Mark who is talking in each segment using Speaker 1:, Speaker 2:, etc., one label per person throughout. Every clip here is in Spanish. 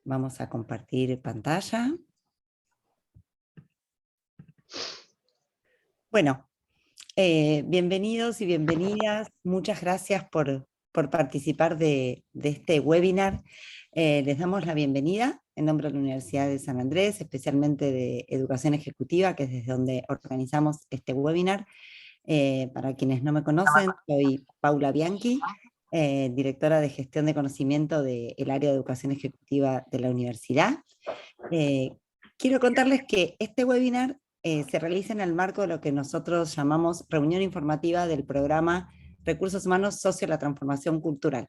Speaker 1: Vamos a compartir pantalla. Bueno, bienvenidos y bienvenidas. Muchas gracias por participar de este webinar. Les damos la bienvenida en nombre de la Universidad de San Andrés, especialmente de Educación Ejecutiva, que es desde donde organizamos este webinar. Para quienes no me conocen, soy Paula Bianchi, directora de Gestión de Conocimiento del área de Educación Ejecutiva de la universidad. Quiero contarles que este webinar se realiza en el marco de lo que nosotros llamamos reunión informativa del programa Recursos Humanos Socio la Transformación Cultural.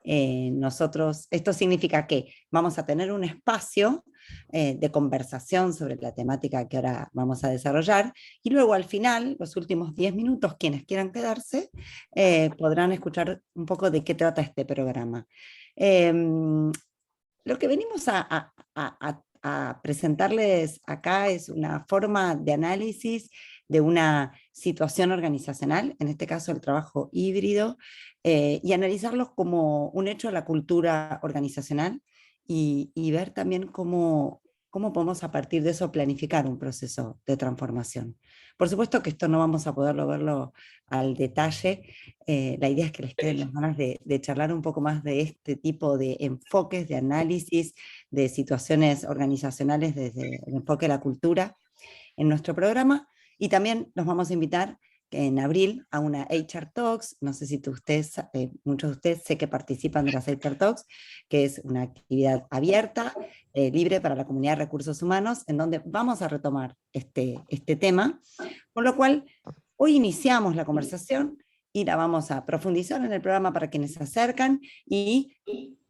Speaker 1: Esto significa que vamos a tener un espacio de conversación sobre la temática que ahora vamos a desarrollar, y luego al final, los últimos 10 minutos, quienes quieran quedarse, podrán escuchar un poco de qué trata este programa. Lo que venimos a presentarles acá es una forma de análisis de una situación organizacional, en este caso el trabajo híbrido, y analizarlos como un hecho de la cultura organizacional y ver también cómo podemos a partir de eso planificar un proceso de transformación. Por supuesto que esto no vamos a poderlo verlo al detalle. La idea es que les queden las ganas de charlar un poco más de este tipo de enfoques, de análisis, de situaciones organizacionales desde el enfoque de la cultura en nuestro programa, y también los vamos a invitar en abril a una HR Talks. No sé si muchos de ustedes sé que participan de las HR Talks, que es una actividad abierta, libre para la comunidad de recursos humanos, en donde vamos a retomar este tema, con lo cual hoy iniciamos la conversación y la vamos a profundizar en el programa para quienes se acercan, y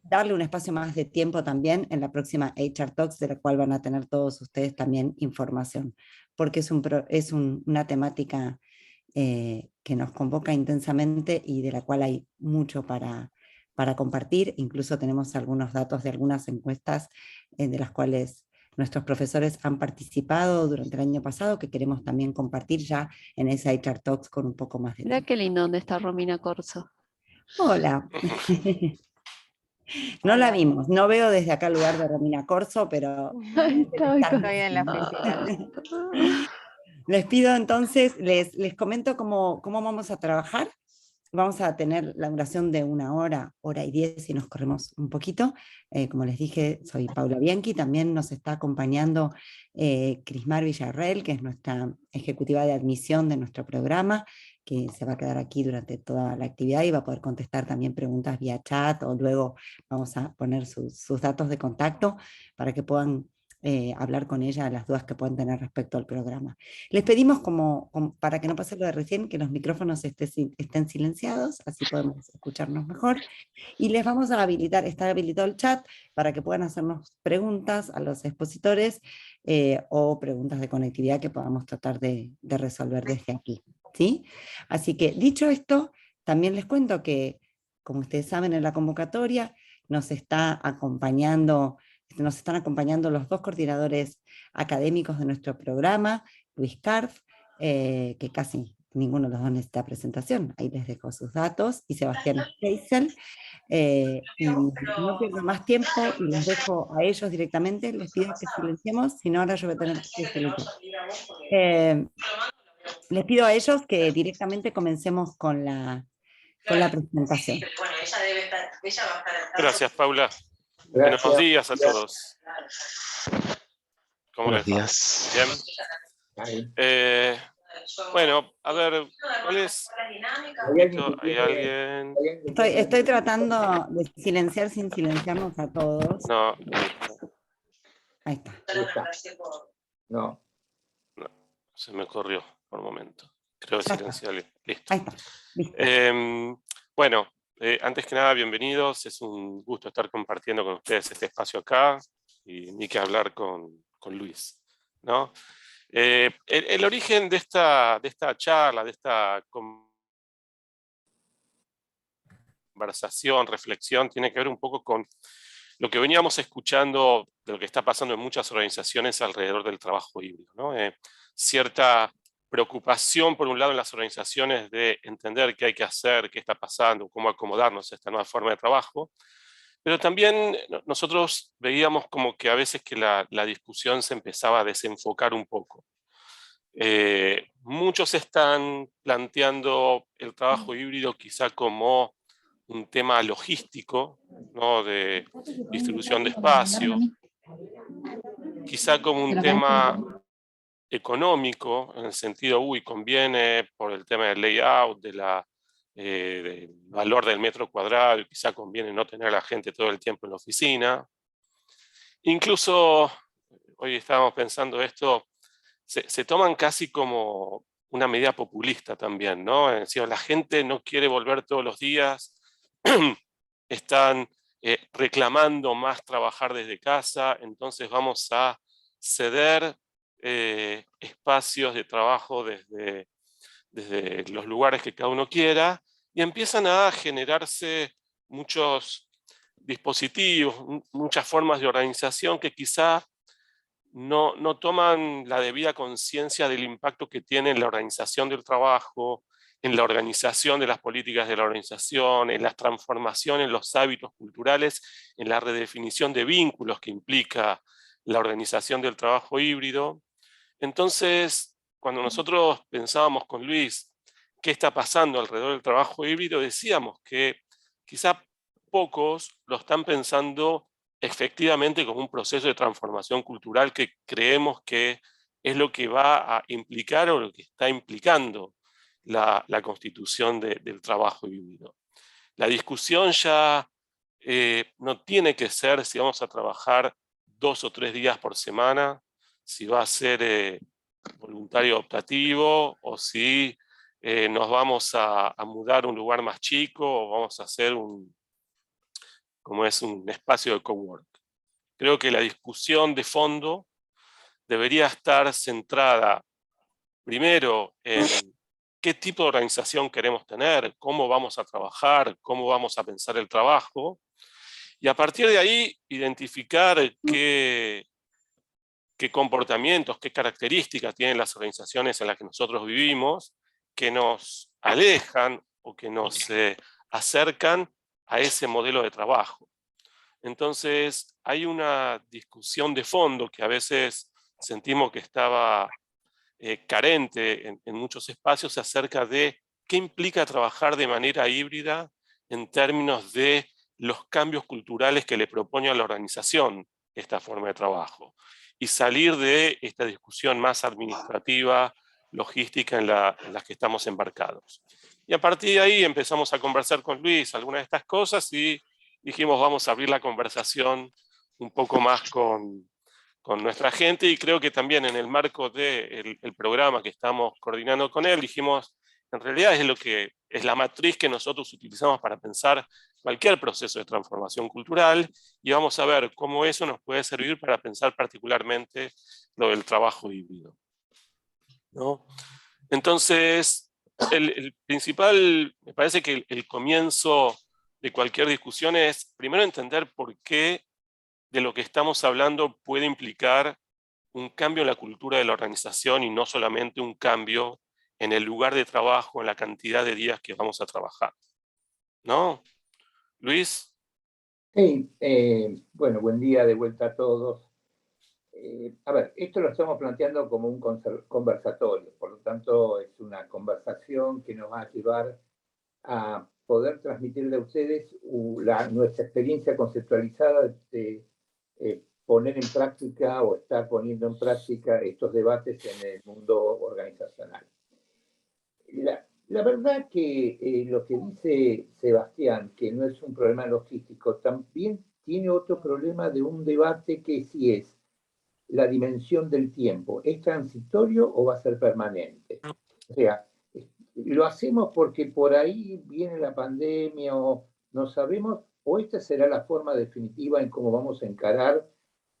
Speaker 1: darle un espacio más de tiempo también en la próxima HR Talks, de la cual van a tener todos ustedes también información, porque es una temática que nos convoca intensamente y de la cual hay mucho para compartir. Incluso tenemos algunos datos de algunas encuestas de las cuales nuestros profesores han participado durante el año pasado, que queremos también compartir ya en esa HR Talks con un poco más de
Speaker 2: Mira
Speaker 1: tiempo.
Speaker 2: qué lindo donde está Romina Corso.
Speaker 1: Hola. No la vimos, no veo desde acá el lugar de Romina Corso, pero
Speaker 3: Estoy en la oficina.
Speaker 1: les pido entonces, les comento cómo vamos a trabajar. Vamos a tener la duración de 1 hora, hora y 10, si nos corremos un poquito. Como les dije, soy Paula Bianchi, también nos está acompañando Crismar Villarreal, que es nuestra ejecutiva de admisión de nuestro programa, que se va a quedar aquí durante toda la actividad y va a poder contestar también preguntas vía chat, o luego vamos a poner sus datos de contacto para que puedan hablar con ella las dudas que puedan tener respecto al programa. Les pedimos, para que no pase lo de recién, que los micrófonos estén silenciados, así podemos escucharnos mejor, y les vamos a está habilitado el chat para que puedan hacernos preguntas a los expositores o preguntas de conectividad que podamos tratar de resolver desde aquí, ¿sí? Así que, dicho esto, también les cuento que, como ustedes saben, en la convocatoria nos están acompañando los 2 coordinadores académicos de nuestro programa, Luis Karf, que casi ninguno de los dos necesita presentación, ahí les dejo sus datos, y Sebastián Steisel. Y no pierdo más tiempo y les dejo a ellos directamente. Les pido que silenciemos, si no ahora yo voy a tener que silenciar. Les pido a ellos que directamente comencemos con la presentación.
Speaker 4: Gracias, Paula.
Speaker 5: Gracias.
Speaker 4: Buenos días a todos. ¿Cómo les va?
Speaker 5: Días.
Speaker 4: Bien. Bueno, a ver, ¿cuál es? ¿Hay alguien?
Speaker 1: Estoy tratando de silenciar sin silenciarnos a todos.
Speaker 4: No.
Speaker 1: Ahí está.
Speaker 5: No.
Speaker 4: No, se me corrió por un momento. Creo que silencié a alguien. Listo.
Speaker 1: Ahí está. Listo.
Speaker 4: Bueno, antes que nada, bienvenidos. Es un gusto estar compartiendo con ustedes este espacio acá y ni que hablar con Luis, ¿no? El origen de esta charla, de esta conversación, reflexión, tiene que ver un poco con lo que veníamos escuchando de lo que está pasando en muchas organizaciones alrededor del trabajo híbrido, ¿no? Cierta preocupación, por un lado, en las organizaciones de entender qué hay que hacer, qué está pasando, cómo acomodarnos a esta nueva forma de trabajo, Pero también nosotros veíamos como que a veces que la discusión se empezaba a desenfocar un poco. Muchos están planteando el trabajo híbrido quizá como un tema logístico, ¿no? De distribución de espacio, quizá como un tema económico, en el sentido, conviene por el tema del layout, del valor del metro cuadrado, y quizá conviene no tener a la gente todo el tiempo en la oficina. Incluso, hoy estábamos pensando esto, se toman casi como una medida populista también, ¿no? Es decir, la gente no quiere volver todos los días, están reclamando más trabajar desde casa, entonces vamos a ceder espacios de trabajo desde los lugares que cada uno quiera, y empiezan a generarse muchos dispositivos, muchas formas de organización que quizá no toman la debida conciencia del impacto que tiene en la organización del trabajo, en la organización de las políticas de la organización, en la transformación en los hábitos culturales, en la redefinición de vínculos que implica la organización del trabajo híbrido. Entonces, cuando nosotros pensábamos con Luis qué está pasando alrededor del trabajo híbrido, decíamos que quizá pocos lo están pensando efectivamente como un proceso de transformación cultural que creemos que es lo que va a implicar o lo que está implicando la constitución del trabajo híbrido. La discusión ya no tiene que ser si vamos a trabajar 2 o 3 días por semana, si va a ser voluntario optativo o si nos vamos a mudar a un lugar más chico o vamos a hacer un espacio de cowork. Creo que la discusión de fondo debería estar centrada primero en qué tipo de organización queremos tener, cómo vamos a trabajar, cómo vamos a pensar el trabajo, y a partir de ahí identificar qué comportamientos, qué características tienen las organizaciones en las que nosotros vivimos, que nos alejan o que nos acercan a ese modelo de trabajo. Entonces, hay una discusión de fondo que a veces sentimos que estaba carente en muchos espacios acerca de qué implica trabajar de manera híbrida en términos de los cambios culturales que le propone a la organización esta forma de trabajo, y salir de esta discusión más administrativa, logística en la que estamos embarcados. Y a partir de ahí empezamos a conversar con Luis algunas de estas cosas y dijimos vamos a abrir la conversación un poco más con nuestra gente, y creo que también en el marco del programa que estamos coordinando con él, dijimos, en realidad es la matriz que nosotros utilizamos para pensar cualquier proceso de transformación cultural, y vamos a ver cómo eso nos puede servir para pensar particularmente lo del trabajo híbrido, ¿no? Entonces, el principal, me parece que el comienzo de cualquier discusión es primero entender por qué de lo que estamos hablando puede implicar un cambio en la cultura de la organización y no solamente un cambio en el lugar de trabajo, en la cantidad de días que vamos a trabajar. ¿No? Luis.
Speaker 5: Sí, bueno, buen día de vuelta a todos. A ver, esto lo estamos planteando como un conversatorio, por lo tanto es una conversación que nos va a llevar a poder transmitirle a ustedes nuestra experiencia conceptualizada de poner en práctica o estar poniendo en práctica estos debates en el mundo organizacional. La verdad que lo que dice Sebastián, que no es un problema logístico, también tiene otro problema de un debate que sí es la dimensión del tiempo. ¿Es transitorio o va a ser permanente? O sea, lo hacemos porque por ahí viene la pandemia o no sabemos, o esta será la forma definitiva en cómo vamos a encarar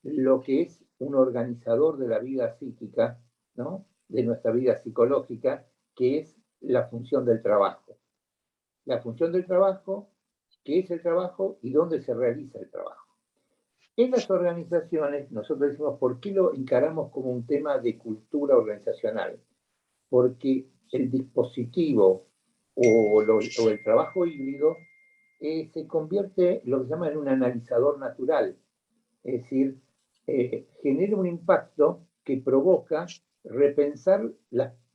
Speaker 5: lo que es un organizador de la vida psíquica, ¿no? De nuestra vida psicológica, que es la función del trabajo. La función del trabajo, qué es el trabajo y dónde se realiza el trabajo. En las organizaciones, nosotros decimos, ¿por qué lo encaramos como un tema de cultura organizacional? Porque el dispositivo o el trabajo híbrido se convierte lo que se llama en un analizador natural. Es decir, genera un impacto que provoca repensar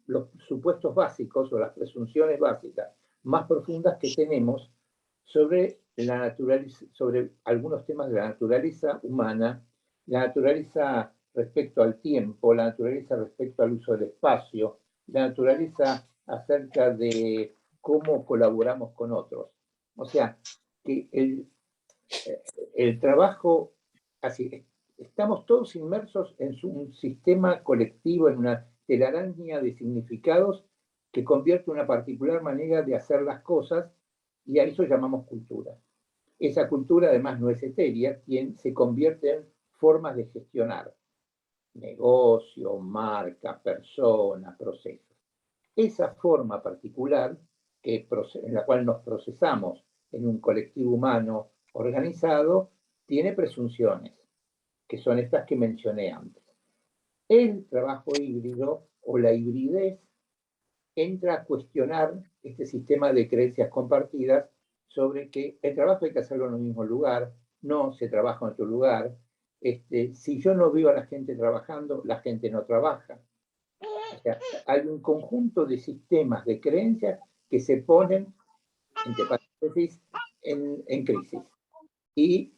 Speaker 5: los supuestos básicos o las presunciones básicas más profundas que tenemos sobre sobre algunos temas de la naturaleza humana, la naturaleza respecto al tiempo, la naturaleza respecto al uso del espacio, la naturaleza acerca de cómo colaboramos con otros. O sea, que el trabajo, así, estamos todos inmersos en un sistema colectivo, en una telaraña de significados que convierte una particular manera de hacer las cosas, y a eso llamamos cultura. Esa cultura además no es etérea, se convierte en formas de gestionar negocio, marca, persona, procesos. Esa forma particular en la cual nos procesamos en un colectivo humano organizado tiene presunciones, que son estas que mencioné antes. El trabajo híbrido o la hibridez entra a cuestionar este sistema de creencias compartidas sobre que el trabajo hay que hacerlo en el mismo lugar, no se trabaja en otro lugar. Si yo no veo a la gente trabajando, la gente no trabaja. O sea, hay un conjunto de sistemas de creencias que se ponen, entre paréntesis, en crisis y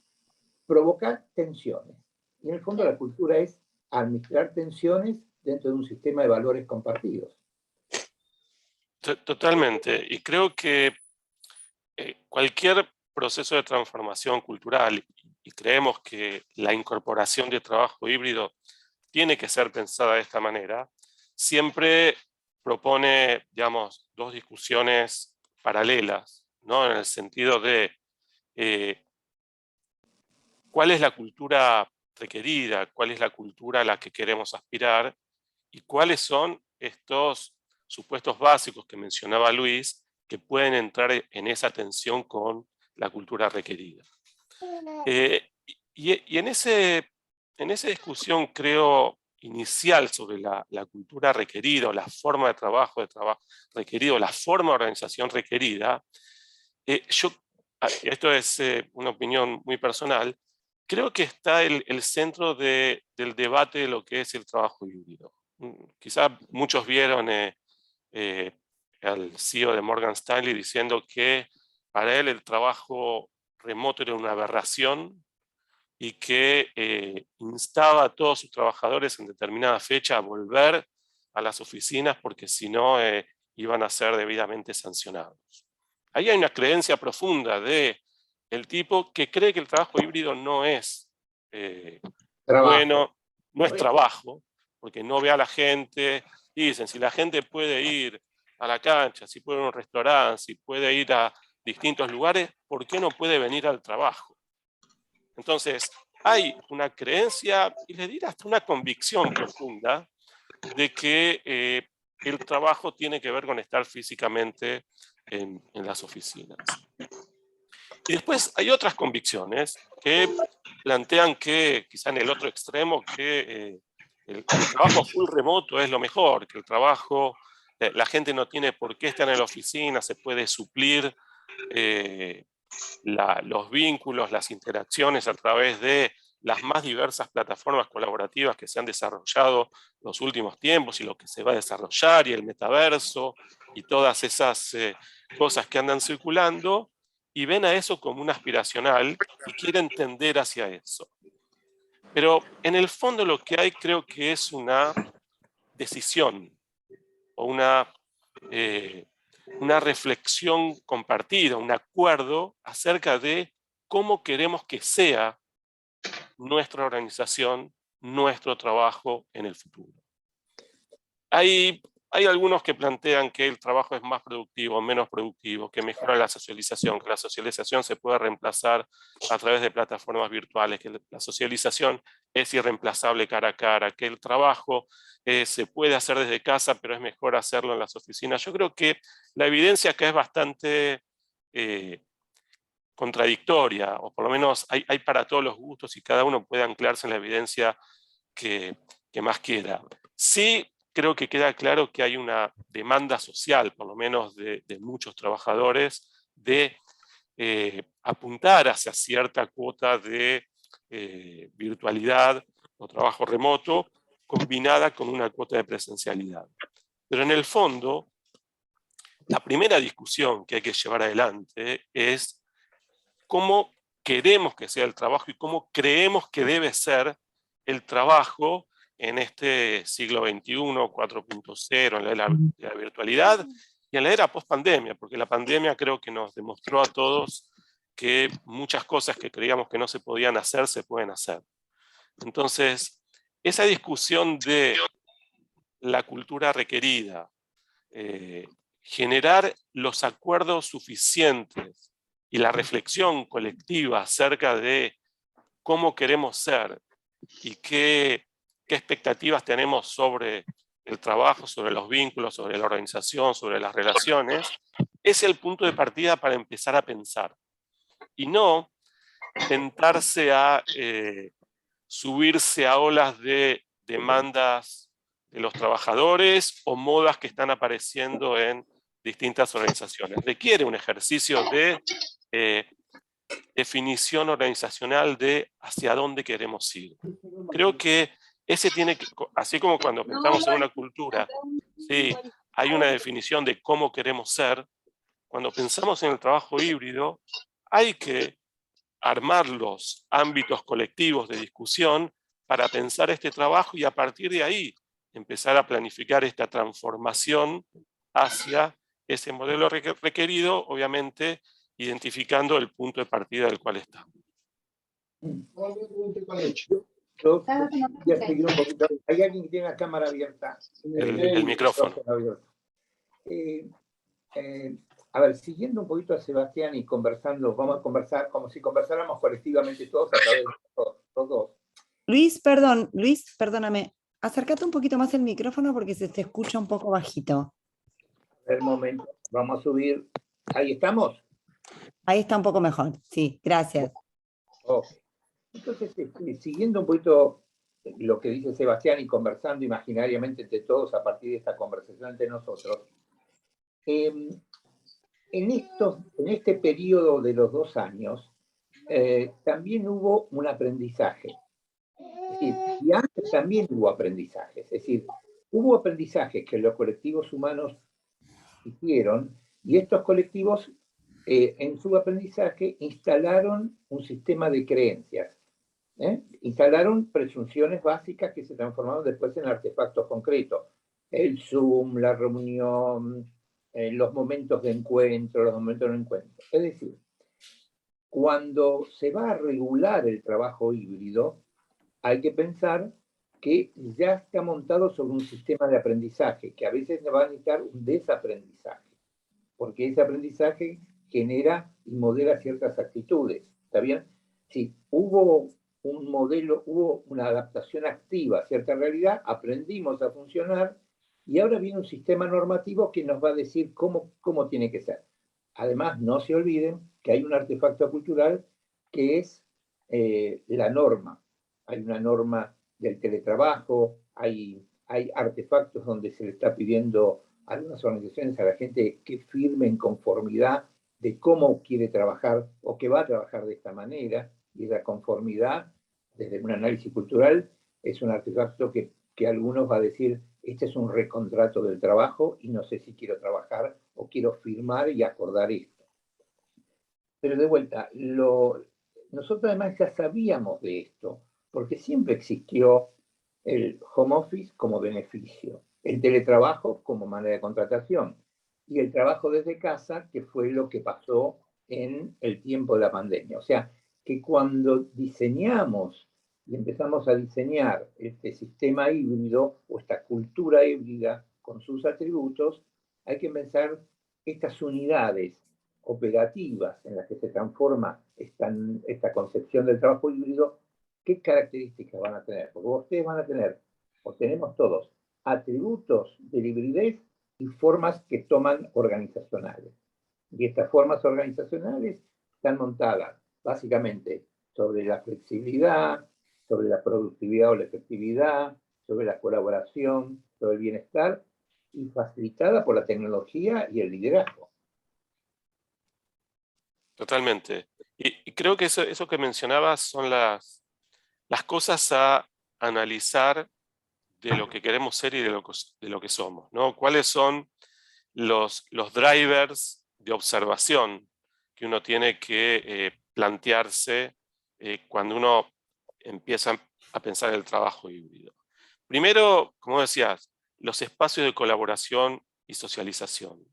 Speaker 5: provocar tensiones. Y en el fondo la cultura es administrar tensiones dentro de un sistema de valores compartidos.
Speaker 4: Totalmente. Y creo que cualquier proceso de transformación cultural, y creemos que la incorporación de trabajo híbrido tiene que ser pensada de esta manera, siempre propone, digamos, dos discusiones paralelas, ¿no? En el sentido de cuál es la cultura requerida, cuál es la cultura a la que queremos aspirar y cuáles son estos supuestos básicos que mencionaba Luis que pueden entrar en esa tensión con la cultura requerida. Y en esa discusión, creo, inicial sobre la cultura requerida, o la forma de trabajo requerido, la forma de organización requerida, esto es una opinión muy personal, creo que está el centro del debate de lo que es el trabajo híbrido. Quizás muchos vieron al CEO de Morgan Stanley diciendo que para él el trabajo remoto era una aberración y que instaba a todos sus trabajadores en determinada fecha a volver a las oficinas porque si no iban a ser debidamente sancionados. Ahí hay una creencia profunda del tipo que cree que el trabajo híbrido no es bueno, no es trabajo, porque no ve a la gente. Dicen, si la gente puede ir a la cancha, si puede ir a un restaurante, si puede ir a distintos lugares, ¿por qué no puede venir al trabajo? Entonces, hay una creencia, y le diré hasta una convicción profunda, de que el trabajo tiene que ver con estar físicamente en las oficinas. Y después hay otras convicciones que plantean que, quizá en el otro extremo, que el trabajo full remoto es lo mejor, que el trabajo, la gente no tiene por qué estar en la oficina, se puede suplir los vínculos, las interacciones a través de las más diversas plataformas colaborativas que se han desarrollado los últimos tiempos y lo que se va a desarrollar, y el metaverso, y todas esas cosas que andan circulando, y ven a eso como un aspiracional y quieren tender hacia eso. Pero en el fondo lo que hay, creo que es una decisión o una reflexión compartida, un acuerdo acerca de cómo queremos que sea nuestra organización, nuestro trabajo en el futuro. Hay algunos que plantean que el trabajo es más productivo, menos productivo, que mejora la socialización, que la socialización se puede reemplazar a través de plataformas virtuales, que la socialización es irreemplazable cara a cara, que el trabajo se puede hacer desde casa, pero es mejor hacerlo en las oficinas. Yo creo que la evidencia acá es bastante contradictoria, o por lo menos hay para todos los gustos y cada uno puede anclarse en la evidencia que más quiera. Sí, creo que queda claro que hay una demanda social, por lo menos de muchos trabajadores, de apuntar hacia cierta cuota de virtualidad o trabajo remoto combinada con una cuota de presencialidad. Pero en el fondo, la primera discusión que hay que llevar adelante es cómo queremos que sea el trabajo y cómo creemos que debe ser el trabajo en este siglo XXI, 4.0, en la era de la virtualidad y en la era post-pandemia, porque la pandemia creo que nos demostró a todos que muchas cosas que creíamos que no se podían hacer, se pueden hacer. Entonces, esa discusión de la cultura requerida, generar los acuerdos suficientes y la reflexión colectiva acerca de cómo queremos ser y qué expectativas tenemos sobre el trabajo, sobre los vínculos, sobre la organización, sobre las relaciones, es el punto de partida para empezar a pensar. Y no tentarse a subirse a olas de demandas de los trabajadores o modas que están apareciendo en distintas organizaciones. Requiere un ejercicio de definición organizacional de hacia dónde queremos ir. Creo que ese tiene que, así como cuando pensamos en una cultura, sí, hay una definición de cómo queremos ser, cuando pensamos en el trabajo híbrido, hay que armar los ámbitos colectivos de discusión para pensar este trabajo y a partir de ahí empezar a planificar esta transformación hacia ese modelo requerido, obviamente identificando el punto de partida del cual está.
Speaker 5: Yo voy a seguir un poquito. ¿Hay alguien que tiene la cámara abierta?
Speaker 4: El micrófono.
Speaker 5: A ver, siguiendo un poquito a Sebastián y conversando, vamos a conversar como si conversáramos colectivamente todos a través de los dos.
Speaker 1: Luis, perdóname. Acércate un poquito más el micrófono porque se te escucha un poco bajito.
Speaker 5: A ver, un momento, vamos a subir. ¿Ahí estamos?
Speaker 1: Ahí está un poco mejor, sí, gracias.
Speaker 5: Okay. Entonces, siguiendo un poquito lo que dice Sebastián y conversando imaginariamente entre todos a partir de esta conversación entre nosotros, en este periodo de los 2 años, también hubo un aprendizaje. Es decir, y antes también hubo aprendizajes. Es decir, hubo aprendizajes que los colectivos humanos hicieron y estos colectivos en su aprendizaje instalaron un sistema de creencias. Instalaron presunciones básicas que se transformaron después en artefactos concretos. El Zoom, la reunión, los momentos de encuentro, los momentos de no encuentro. Es decir, cuando se va a regular el trabajo híbrido, hay que pensar que ya está montado sobre un sistema de aprendizaje, que a veces va a necesitar un desaprendizaje, porque ese aprendizaje genera y modela ciertas actitudes. ¿Está bien? Sí, hubo un modelo, hubo una adaptación activa a cierta realidad, aprendimos a funcionar y ahora viene un sistema normativo que nos va a decir cómo tiene que ser. Además, no se olviden que hay un artefacto cultural que es la norma. Hay una norma del teletrabajo, hay artefactos donde se le está pidiendo a algunas organizaciones a la gente que firme en conformidad de cómo quiere trabajar o que va a trabajar de esta manera, y la conformidad, desde un análisis cultural, es un artefacto que algunos va a decir, este es un recontrato del trabajo y no sé si quiero trabajar o quiero firmar y acordar esto. Pero de vuelta, nosotros además ya sabíamos de esto, porque siempre existió el home office como beneficio, el teletrabajo como manera de contratación y el trabajo desde casa, que fue lo que pasó en el tiempo de la pandemia. O sea, que cuando diseñamos y empezamos a diseñar este sistema híbrido o esta cultura híbrida con sus atributos, hay que pensar estas unidades operativas en las que se transforma esta concepción del trabajo híbrido, ¿qué características van a tener? Porque ustedes van a tener, o tenemos todos, atributos de hibridez y formas que toman organizacionales. Y estas formas organizacionales están montadas básicamente sobre la flexibilidad, sobre la productividad o la efectividad, sobre la colaboración, sobre el bienestar y facilitada por la tecnología y el liderazgo.
Speaker 4: Totalmente. Y creo que eso que mencionabas son las cosas a analizar de lo que queremos ser y de lo que somos, ¿no? ¿Cuáles son los drivers de observación que uno tiene que plantearse cuando uno empieza a pensar en el trabajo híbrido? Primero, como decías, los espacios de colaboración y socialización.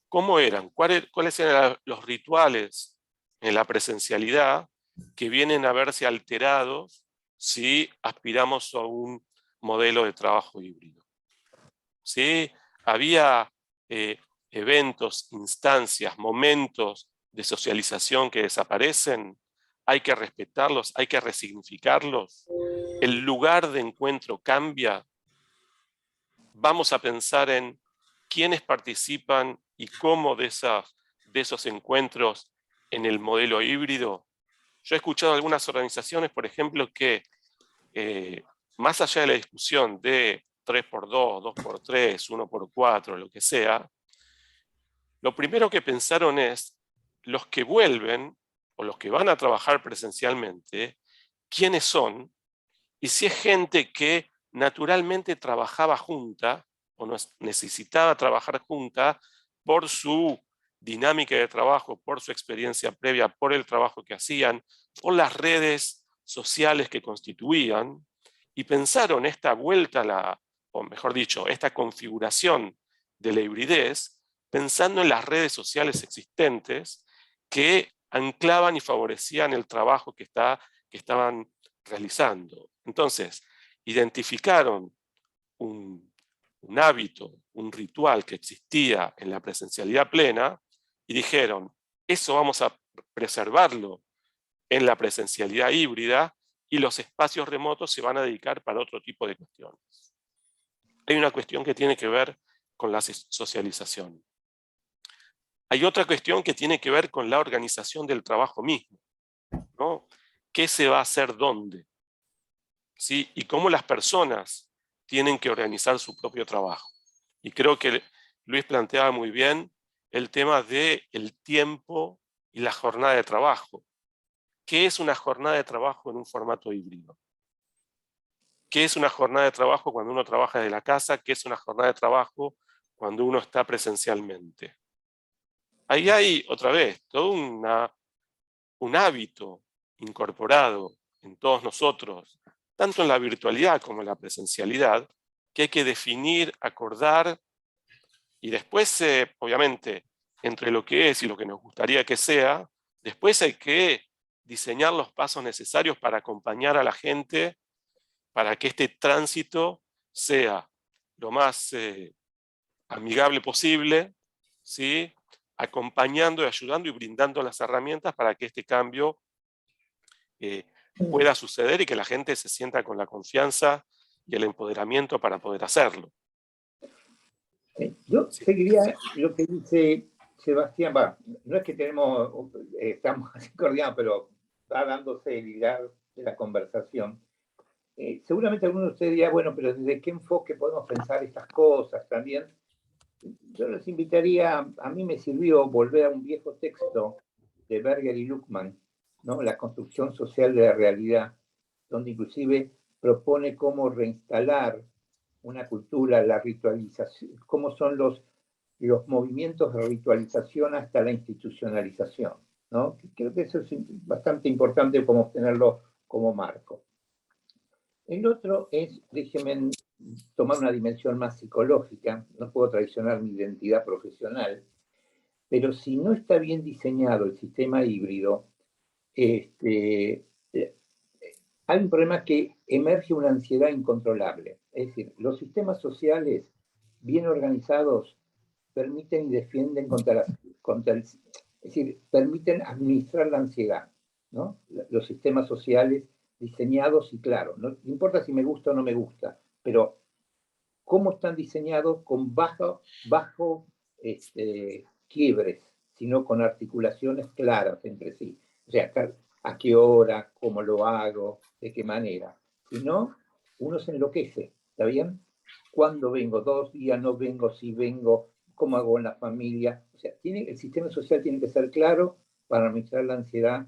Speaker 4: ¿Cómo eran? ¿Cuáles eran los rituales en la presencialidad que vienen a verse alterados si aspiramos a un modelo de trabajo híbrido? ¿Sí? Había eventos, instancias, momentos de socialización que desaparecen. Hay que respetarlos, hay que resignificarlos. El lugar de encuentro cambia. Vamos a pensar en quiénes participan y cómo de esos encuentros en el modelo híbrido. Yo he escuchado algunas organizaciones, por ejemplo, que más allá de la discusión de 3x2, 2x3, 1x4, lo que sea, lo primero que pensaron es los que vuelven o los que van a trabajar presencialmente, quiénes son y si es gente que naturalmente trabajaba junta o necesitaba trabajar junta por su dinámica de trabajo, por su experiencia previa, por el trabajo que hacían, por las redes sociales que constituían, y pensaron esta vuelta, o mejor dicho, esta configuración de la hibridez, pensando en las redes sociales existentes que anclaban y favorecían el trabajo que estaban realizando. Entonces, identificaron un hábito, un ritual que existía en la presencialidad plena y dijeron, eso vamos a preservarlo en la presencialidad híbrida y los espacios remotos se van a dedicar para otro tipo de cuestiones. Hay una cuestión que tiene que ver con la socialización. Hay otra cuestión que tiene que ver con la organización del trabajo mismo, ¿no? ¿Qué se va a hacer dónde? ¿Sí? Y cómo las personas tienen que organizar su propio trabajo. Y creo que Luis planteaba muy bien el tema del tiempo y la jornada de trabajo. ¿Qué es una jornada de trabajo en un formato híbrido? ¿Qué es una jornada de trabajo cuando uno trabaja desde la casa? ¿Qué es una jornada de trabajo cuando uno está presencialmente? Ahí hay, otra vez, todo un hábito incorporado en todos nosotros, tanto en la virtualidad como en la presencialidad, que hay que definir, acordar, y después, obviamente, entre lo que es y lo que nos gustaría que sea, después hay que diseñar los pasos necesarios para acompañar a la gente, para que este tránsito sea lo más amigable posible, ¿sí? Acompañando y ayudando y brindando las herramientas para que este cambio pueda suceder y que la gente se sienta con la confianza y el empoderamiento para poder hacerlo.
Speaker 5: Yo seguiría lo que dice Sebastián. No es que estamos así coordinados, pero va dándose el hilar de la conversación. Seguramente alguno de ustedes dirá, bueno, pero ¿desde qué enfoque podemos pensar estas cosas también? Yo les invitaría, a mí me sirvió volver a un viejo texto de Berger y Luckmann, ¿no? La construcción social de la realidad, donde inclusive propone cómo reinstalar una cultura, la ritualización, cómo son los movimientos de ritualización hasta la institucionalización, ¿no? Creo que eso es bastante importante como tenerlo como marco. El otro es, déjenme tomar una dimensión más psicológica, no puedo traicionar mi identidad profesional, pero si no está bien diseñado el sistema híbrido, hay un problema que emerge una ansiedad incontrolable. Es decir, los sistemas sociales bien organizados permiten y defienden es decir, permiten administrar la ansiedad, ¿no? Los sistemas sociales diseñados y claro, no importa si me gusta o no me gusta, pero cómo están diseñados con bajo quiebres, sino con articulaciones claras entre sí. O sea, a qué hora, cómo lo hago, de qué manera. Si no, uno se enloquece, ¿está bien? ¿Cuándo vengo? 2 días, no vengo, si vengo, cómo hago en la familia. O sea, el sistema social tiene que ser claro para administrar la ansiedad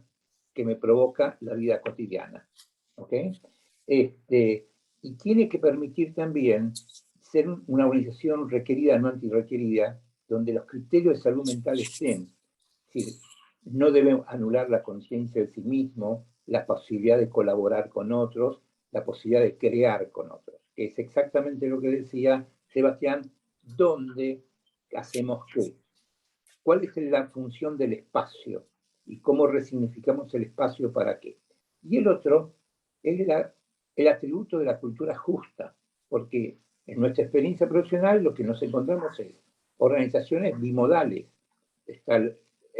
Speaker 5: que me provoca la vida cotidiana. ¿Ok? Y tiene que permitir también ser una organización requerida, no antirrequerida, donde los criterios de salud mental estén. Es decir, no debe anular la conciencia de sí mismo, la posibilidad de colaborar con otros, la posibilidad de crear con otros. Que es exactamente lo que decía Sebastián, ¿dónde hacemos qué? ¿Cuál es la función del espacio? ¿Y cómo resignificamos el espacio para qué? Y el otro es el atributo de la cultura justa, porque en nuestra experiencia profesional lo que nos encontramos es organizaciones bimodales.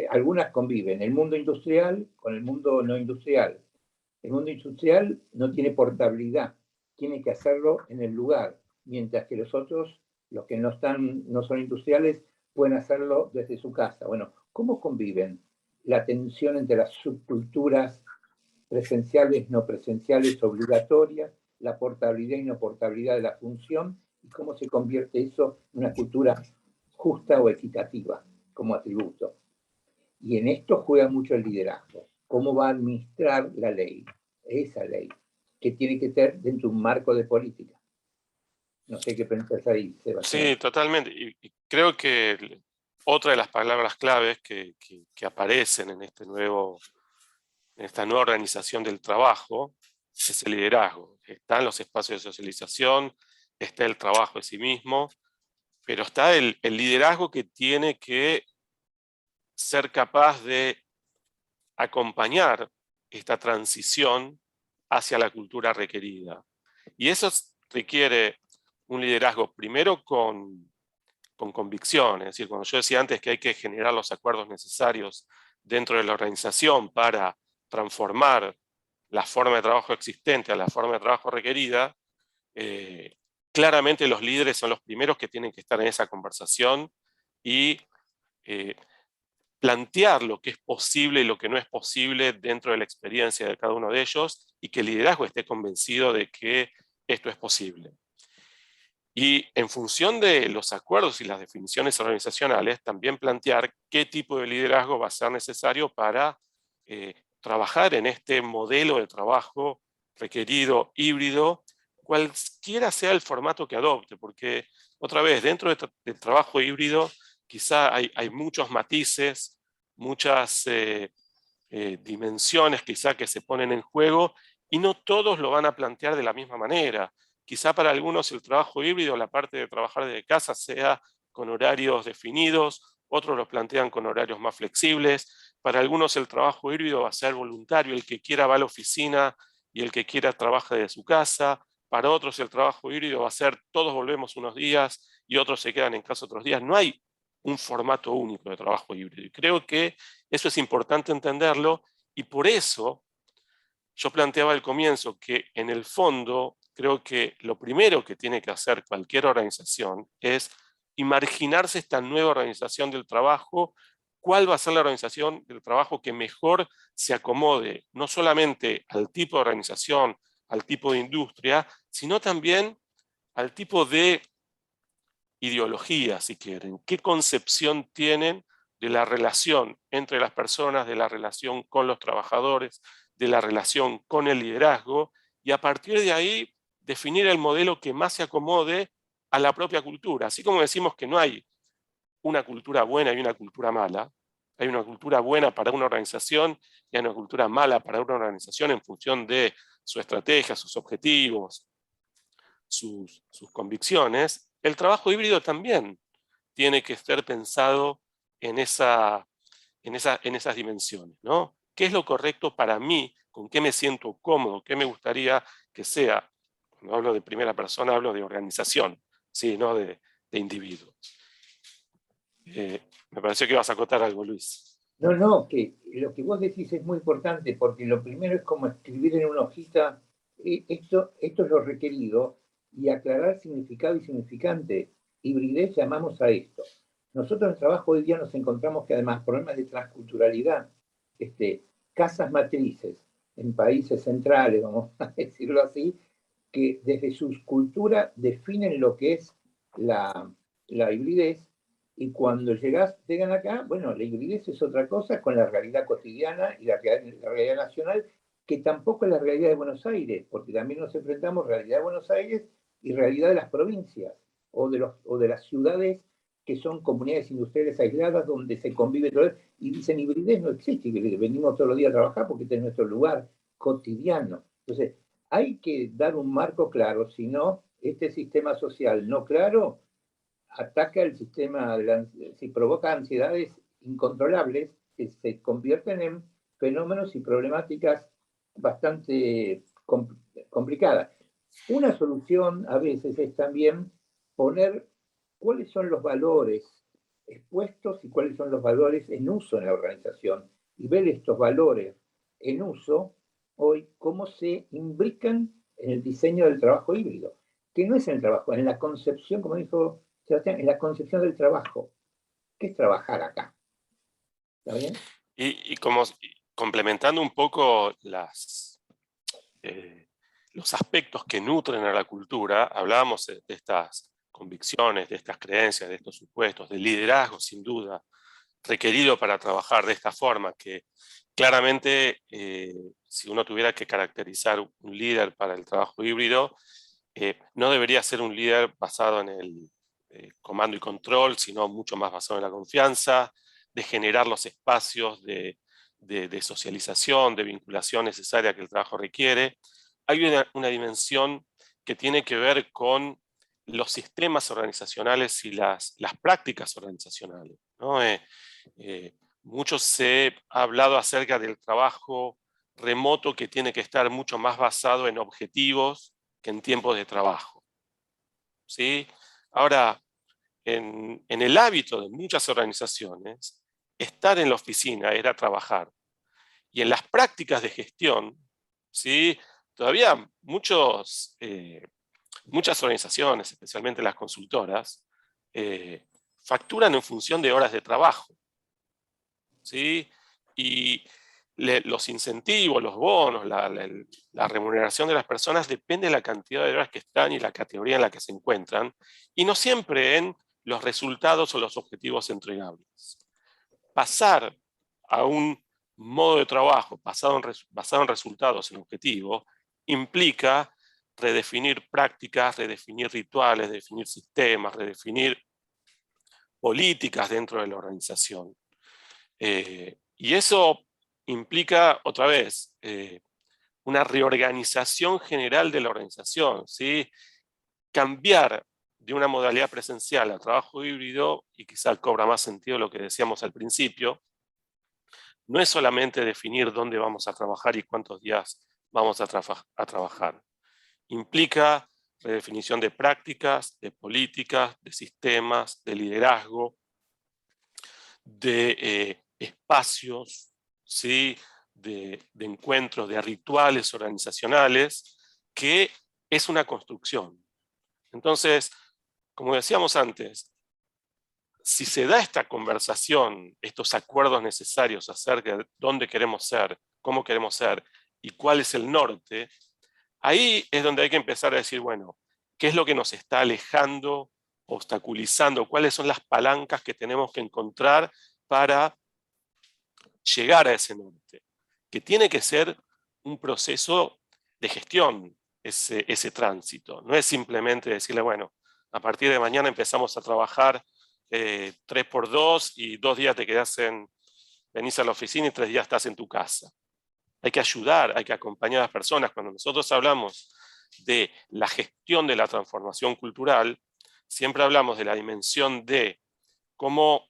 Speaker 5: Algunas conviven el mundo industrial con el mundo no industrial. El mundo industrial no tiene portabilidad, tiene que hacerlo en el lugar, mientras que los otros, los que no son industriales, pueden hacerlo desde su casa. Bueno, ¿cómo conviven la tensión entre las subculturas presenciales, no presenciales, obligatorias, la portabilidad y no portabilidad de la función, y cómo se convierte eso en una cultura justa o equitativa como atributo? Y en esto juega mucho el liderazgo. ¿Cómo va a administrar la ley? Esa ley, que tiene que estar dentro de un marco de política. No sé qué pensás ahí, Sebastián.
Speaker 4: Sí, totalmente. Y creo que otra de las palabras claves que aparecen en esta nueva organización del trabajo es el liderazgo. Están los espacios de socialización, está el trabajo en sí mismo, pero está el liderazgo que tiene que ser capaz de acompañar esta transición hacia la cultura requerida. Y eso requiere un liderazgo primero con convicción, es decir, cuando yo decía antes que hay que generar los acuerdos necesarios dentro de la organización para transformar la forma de trabajo existente a la forma de trabajo requerida, claramente los líderes son los primeros que tienen que estar en esa conversación y plantear lo que es posible y lo que no es posible dentro de la experiencia de cada uno de ellos, y que el liderazgo esté convencido de que esto es posible. Y en función de los acuerdos y las definiciones organizacionales, también plantear qué tipo de liderazgo va a ser necesario para trabajar en este modelo de trabajo requerido híbrido, cualquiera sea el formato que adopte, porque otra vez, dentro del trabajo híbrido, quizá hay muchos matices, muchas dimensiones quizá que se ponen en juego, y no todos lo van a plantear de la misma manera. Quizá para algunos el trabajo híbrido, la parte de trabajar desde casa, sea con horarios definidos, otros lo plantean con horarios más flexibles. Para algunos el trabajo híbrido va a ser voluntario, el que quiera va a la oficina y el que quiera trabaja desde su casa. Para otros el trabajo híbrido va a ser todos volvemos unos días y otros se quedan en casa otros días. No hay un formato único de trabajo híbrido. Y creo que eso es importante entenderlo, y por eso yo planteaba al comienzo que en el fondo creo que lo primero que tiene que hacer cualquier organización es imaginarse esta nueva organización del trabajo. ¿Cuál va a ser la organización del trabajo que mejor se acomode no solamente al tipo de organización, al tipo de industria, sino también al tipo de ideología, si quieren? ¿Qué concepción tienen de la relación entre las personas, de la relación con los trabajadores, de la relación con el liderazgo? Y a partir de ahí definir el modelo que más se acomode a la propia cultura. Así como decimos que no hay una cultura buena y una cultura mala, hay una cultura buena para una organización y hay una cultura mala para una organización en función de su estrategia, sus objetivos, sus convicciones. El trabajo híbrido también tiene que ser pensado en esas dimensiones, ¿no? ¿Qué es lo correcto para mí? ¿Con qué me siento cómodo? ¿Qué me gustaría que sea? Cuando hablo de primera persona, hablo de organización, ¿sí? No de individuos. Me pareció que ibas a acotar algo, Luis.
Speaker 5: No, que lo que vos decís es muy importante, porque lo primero es como escribir en una hojita, esto es lo requerido, y aclarar significado y significante. Hibridez llamamos a esto. Nosotros en el trabajo hoy día nos encontramos que además problemas de transculturalidad, casas matrices en países centrales, vamos a decirlo así, que desde sus culturas definen lo que es la hibridez, Y cuando llegan acá, bueno, la hibridez es otra cosa con la realidad cotidiana y la realidad nacional, que tampoco es la realidad de Buenos Aires, porque también nos enfrentamos realidad de Buenos Aires y realidad de las provincias o de las ciudades que son comunidades industriales aisladas donde se convive todo. Y dicen, hibridez no existe, que venimos todos los días a trabajar porque este es nuestro lugar cotidiano. Entonces, hay que dar un marco claro, si no, este sistema social no claro ataca el sistema, si provoca ansiedades incontrolables que se convierten en fenómenos y problemáticas bastante complicadas. Una solución a veces es también poner cuáles son los valores expuestos y cuáles son los valores en uso en la organización y ver estos valores en uso hoy cómo se imbrican en el diseño del trabajo híbrido, que no es en el trabajo, en la concepción, como dijo Sebastián, en la concepción del trabajo. ¿Qué es trabajar acá? ¿Está bien?
Speaker 4: Y como complementando un poco los aspectos que nutren a la cultura, hablábamos de estas convicciones, de estas creencias, de estos supuestos, del liderazgo, sin duda, requerido para trabajar de esta forma, que claramente, si uno tuviera que caracterizar un líder para el trabajo híbrido, no debería ser un líder basado en el comando y control, sino mucho más basado en la confianza, de generar los espacios de socialización, de vinculación necesaria que el trabajo requiere. Hay una dimensión que tiene que ver con los sistemas organizacionales y las prácticas organizacionales, ¿no? Mucho se ha hablado acerca del trabajo remoto que tiene que estar mucho más basado en objetivos que en tiempos de trabajo, ¿sí? Ahora, en el hábito de muchas organizaciones, estar en la oficina era trabajar. Y en las prácticas de gestión, ¿sí? Todavía muchas organizaciones, especialmente las consultoras, facturan en función de horas de trabajo, ¿sí? Y los incentivos, los bonos, la remuneración de las personas depende de la cantidad de horas que están y la categoría en la que se encuentran, y no siempre en los resultados o los objetivos entregables. Pasar a un modo de trabajo basado en resultados, en objetivos, implica redefinir prácticas, redefinir rituales, redefinir sistemas, redefinir políticas dentro de la organización. Y eso implica, otra vez, una reorganización general de la organización, ¿sí? Cambiar de una modalidad presencial a trabajo híbrido, y quizá cobra más sentido lo que decíamos al principio, no es solamente definir dónde vamos a trabajar y cuántos días vamos a trabajar. Implica redefinición de prácticas, de políticas, de sistemas, de liderazgo, de espacios, ¿sí? de encuentros, de rituales organizacionales, que es una construcción. Entonces, como decíamos antes, si se da esta conversación, estos acuerdos necesarios acerca de dónde queremos ser, cómo queremos ser y cuál es el norte, ahí es donde hay que empezar a decir, bueno, ¿qué es lo que nos está alejando, obstaculizando? ¿Cuáles son las palancas que tenemos que encontrar para llegar a ese norte? Que tiene que ser un proceso de gestión, ese tránsito. No es simplemente decirle, bueno, a partir de mañana empezamos a trabajar 3x2 y 2 días te quedás venís a la oficina y 3 días estás en tu casa. Hay que ayudar, hay que acompañar a las personas. Cuando nosotros hablamos de la gestión de la transformación cultural, siempre hablamos de la dimensión de cómo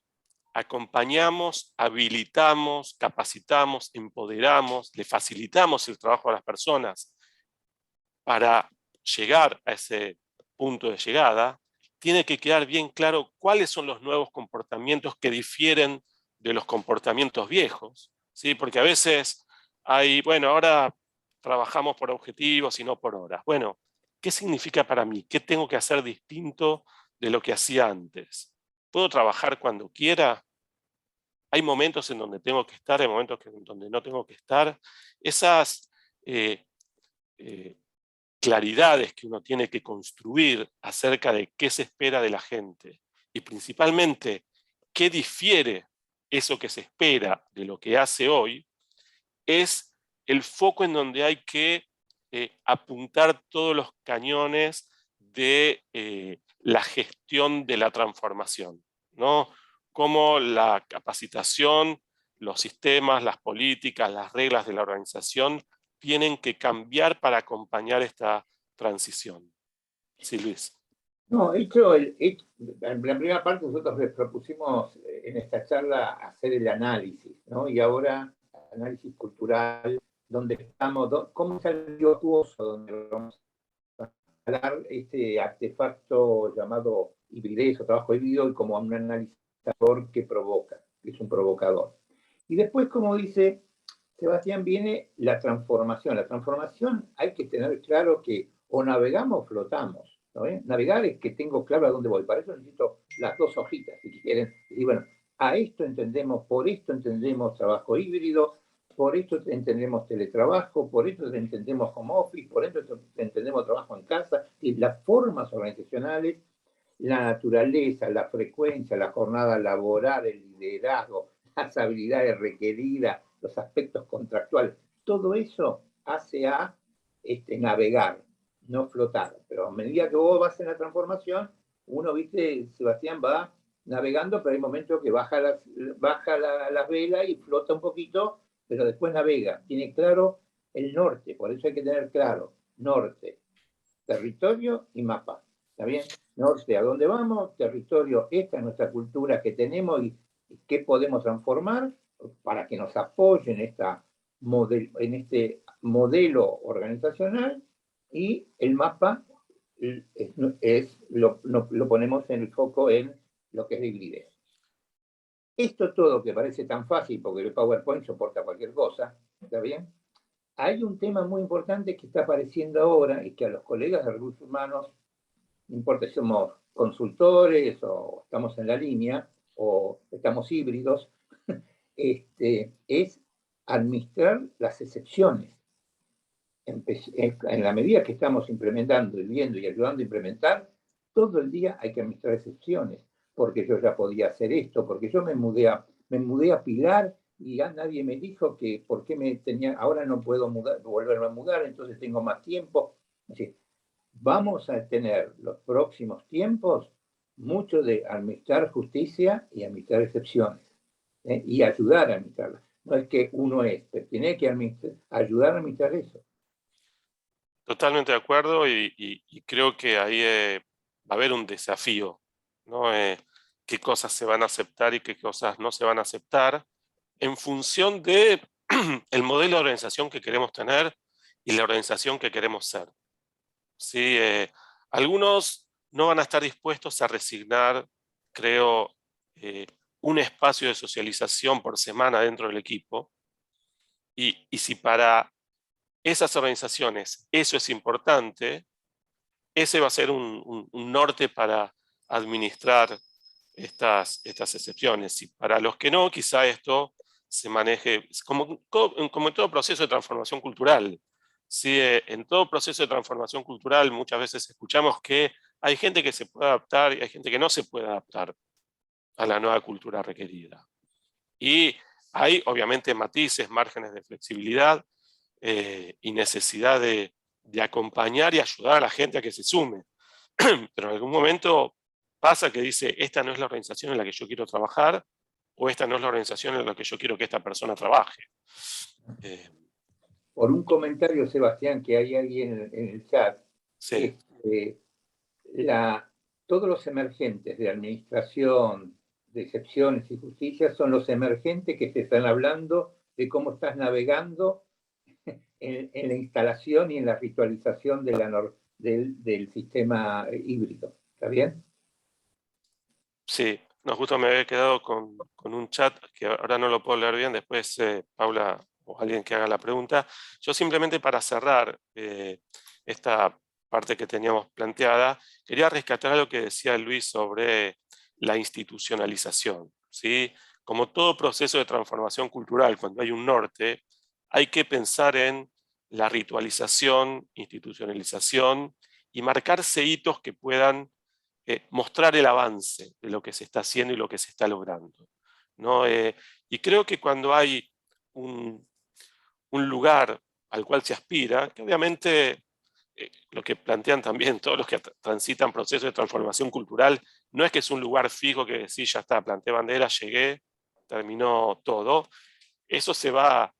Speaker 4: acompañamos, habilitamos, capacitamos, empoderamos, le facilitamos el trabajo a las personas para llegar a ese punto de llegada. Tiene que quedar bien claro cuáles son los nuevos comportamientos que difieren de los comportamientos viejos, ¿sí? Porque a veces hay, bueno, ahora trabajamos por objetivos y no por horas. Bueno, ¿qué significa para mí? ¿Qué tengo que hacer distinto de lo que hacía antes? ¿Puedo trabajar cuando quiera? Hay momentos en donde tengo que estar, hay momentos en donde no tengo que estar. Esas claridades que uno tiene que construir acerca de qué se espera de la gente y principalmente qué difiere eso que se espera de lo que hace hoy, es el foco en donde hay que apuntar todos los cañones de la gestión de la transformación, ¿no? Cómo la capacitación, los sistemas, las políticas, las reglas de la organización tienen que cambiar para acompañar esta transición. Sí, Luis.
Speaker 5: No, en la primera parte nosotros les propusimos en esta charla hacer el análisis, ¿no? Y ahora análisis cultural, donde estamos, cómo es el virtuoso, donde vamos a hablar este artefacto llamado hibridez o trabajo híbrido y como un analizador que provoca, que es un provocador. Y después, como dice Sebastián, viene la transformación. La transformación hay que tener claro que o navegamos o flotamos, ¿no? Navegar es que tengo claro a dónde voy. Para eso necesito las dos hojitas, si quieren. Y bueno, a esto entendemos, por esto entendemos trabajo híbrido, por esto entendemos teletrabajo, por esto entendemos home office, por esto entendemos trabajo en casa. Y las formas organizacionales, la naturaleza, la frecuencia, la jornada laboral, el liderazgo, las habilidades requeridas, los aspectos contractuales, todo eso hace a navegar, no flotar. Pero a medida que vos vas en la transformación, uno, viste, Sebastián va navegando, pero hay momentos que baja las velas y flota un poquito, pero después navega. Tiene claro el norte, por eso hay que tener claro norte, territorio y mapa. ¿Está bien? Norte, ¿a dónde vamos? Territorio, esta es nuestra cultura que tenemos y qué podemos transformar para que nos apoyen en este modelo organizacional, y el mapa lo ponemos en el foco en lo que es la hibridez. Esto todo que parece tan fácil porque el PowerPoint soporta cualquier cosa, ¿está bien? Hay un tema muy importante que está apareciendo ahora y que a los colegas de recursos humanos, no importa si somos consultores o estamos en la línea o estamos híbridos, es administrar las excepciones. En la medida que estamos implementando y viendo y ayudando a implementar, todo el día hay que administrar excepciones, porque yo ya podía hacer esto, porque yo me mudé a Pilar y ya nadie me dijo que por qué ahora no puedo volverme a mudar, entonces tengo más tiempo. Así, vamos a tener los próximos tiempos mucho de administrar justicia y administrar excepciones, y ayudar a administrarlas. No es que uno pero tiene que ayudar a administrar eso.
Speaker 4: Totalmente de acuerdo y creo que ahí va a haber un desafío, ¿no? Qué cosas se van a aceptar y qué cosas no se van a aceptar en función de el modelo de organización que queremos tener y la organización que queremos ser. ¿Sí? Algunos no van a estar dispuestos a resignar, creo, un espacio de socialización por semana dentro del equipo. Y si para esas organizaciones eso es importante, ese va a ser un norte para administrar estas excepciones. Y para los que no, quizá esto se maneje como en todo proceso de transformación cultural. ¿Sí? En todo proceso de transformación cultural muchas veces escuchamos que hay gente que se puede adaptar y hay gente que no se puede adaptar a la nueva cultura requerida. Y hay obviamente matices, márgenes de flexibilidad y necesidad de acompañar y ayudar a la gente a que se sume. Pero en algún momento pasa que dice, esta no es la organización en la que yo quiero trabajar, o esta no es la organización en la que yo quiero que esta persona trabaje.
Speaker 5: Por un comentario, Sebastián, que hay alguien en el chat,
Speaker 4: Sí.
Speaker 5: Todos los emergentes de administración, de excepciones y justicia son los emergentes que te están hablando de cómo estás navegando en la instalación y en la ritualización del sistema híbrido. ¿Está bien?
Speaker 4: Sí, no, justo me había quedado con un chat que ahora no lo puedo leer bien, después Paula o alguien que haga la pregunta. Yo simplemente para cerrar esta parte que teníamos planteada, quería rescatar lo que decía Luis sobre la institucionalización, ¿sí? Como todo proceso de transformación cultural, cuando hay un norte, hay que pensar en la ritualización, institucionalización y marcarse hitos que puedan mostrar el avance de lo que se está haciendo y lo que se está logrando, ¿no? Y creo que cuando hay un lugar al cual se aspira, que obviamente lo que plantean también todos los que transitan procesos de transformación cultural, no es que es un lugar fijo que sí, ya está, planté bandera, llegué, terminó todo. Eso se va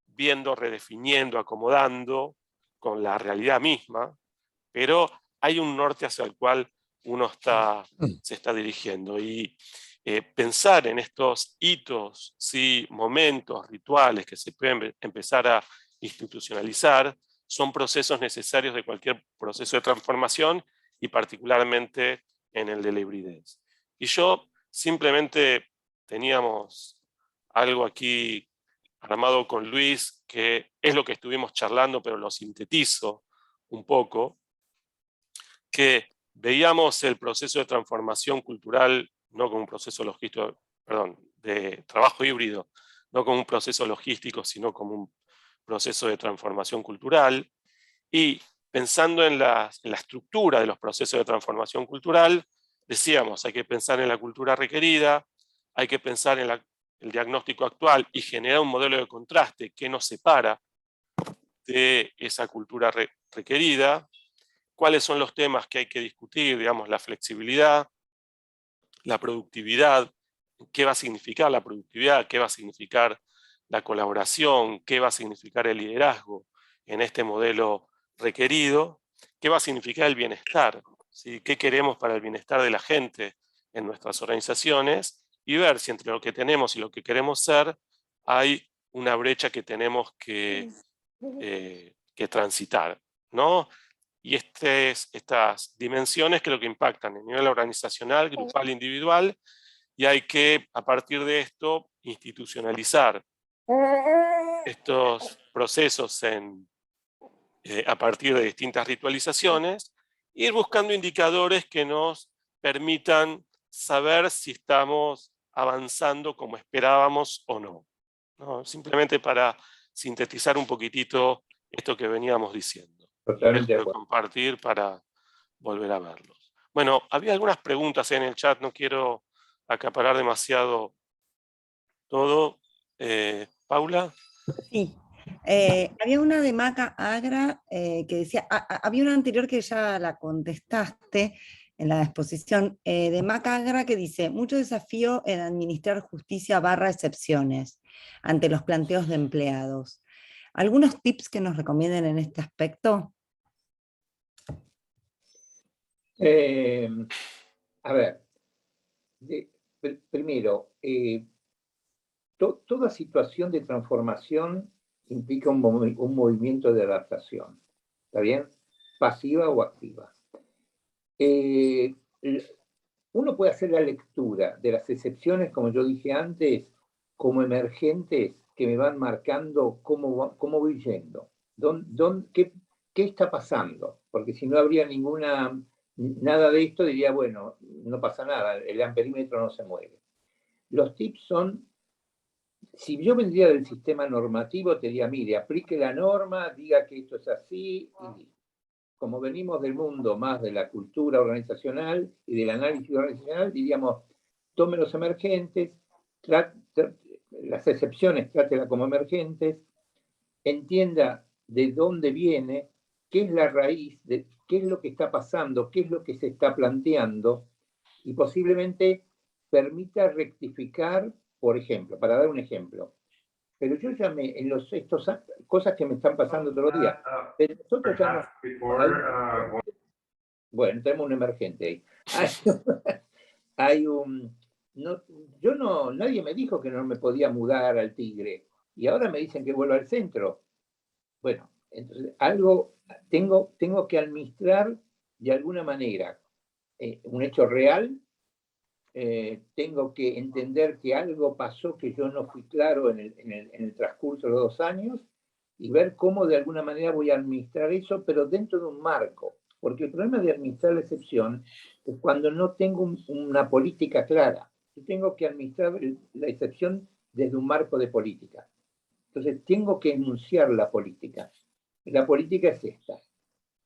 Speaker 4: viendo, redefiniendo, acomodando con la realidad misma, pero hay un norte hacia el cual uno se está dirigiendo. Y pensar en estos hitos, ¿sí? Momentos, rituales que se pueden empezar a institucionalizar, son procesos necesarios de cualquier proceso de transformación y particularmente en el de la hibridez. Y yo simplemente teníamos algo aquí armado con Luis, que es lo que estuvimos charlando, pero lo sintetizo un poco, que veíamos el proceso de transformación cultural no como un proceso logístico, perdón, de trabajo híbrido, no como un proceso logístico, sino como un proceso de transformación cultural, y pensando en la estructura de los procesos de transformación cultural, decíamos, hay que pensar en la cultura requerida, hay que pensar en el diagnóstico actual y generar un modelo de contraste que nos separa de esa cultura requerida, cuáles son los temas que hay que discutir, digamos, la flexibilidad, la productividad, qué va a significar la productividad, qué va a significar la colaboración, qué va a significar el liderazgo en este modelo requerido, qué va a significar el bienestar, ¿sí? Qué queremos para el bienestar de la gente en nuestras organizaciones, y ver si entre lo que tenemos y lo que queremos ser hay una brecha que tenemos que transitar, ¿no? Y estas dimensiones creo que impactan a nivel organizacional, grupal, individual, y hay que, a partir de esto, institucionalizar estos procesos a partir de distintas ritualizaciones, e ir buscando indicadores que nos permitan saber si estamos avanzando como esperábamos o no, ¿no? Simplemente para sintetizar un poquitito esto que veníamos diciendo.
Speaker 5: Totalmente de
Speaker 4: Dejo de
Speaker 5: acuerdo.
Speaker 4: compartir para volver a verlos. Bueno, había algunas preguntas en el chat, no quiero acaparar demasiado todo. Paula.
Speaker 1: Sí, había una de Maca Agra que decía, había una anterior que ya la contestaste en la exposición, de Maca Agra que dice, mucho desafío en administrar justicia / excepciones ante los planteos de empleados. ¿Algunos tips que nos recomienden en este aspecto?
Speaker 5: A ver, primero, toda situación de transformación implica un movimiento de adaptación, ¿está bien? Pasiva o activa. Uno puede hacer la lectura de las excepciones, como yo dije antes, como emergentes que me van marcando cómo voy yendo, qué está pasando, porque si no habría nada de esto, diría, bueno, no pasa nada, el amperímetro no se mueve. Los tips son, si yo vendría del sistema normativo, te diría, mire, aplique la norma, diga que esto es así, y como venimos del mundo más de la cultura organizacional y del análisis organizacional, diríamos, tome los emergentes, las excepciones, trátela como emergentes, entienda de dónde viene, qué es la raíz, qué es lo que está pasando, qué es lo que se está planteando, y posiblemente permita rectificar, por ejemplo, para dar un ejemplo. Pero yo ya cosas que me están pasando todos los días. Pero nosotros ya bueno, tenemos un emergente ahí. Nadie me dijo que no me podía mudar al Tigre. Y ahora me dicen que vuelvo al centro. Bueno, entonces algo tengo que administrar de alguna manera un hecho real. Tengo que entender que algo pasó que yo no fui claro en el transcurso de los 2 años y ver cómo de alguna manera voy a administrar eso, pero dentro de un marco. Porque el problema de administrar la excepción es cuando no tengo una política clara. Yo tengo que administrar la excepción desde un marco de política. Entonces tengo que enunciar la política. La política es esta.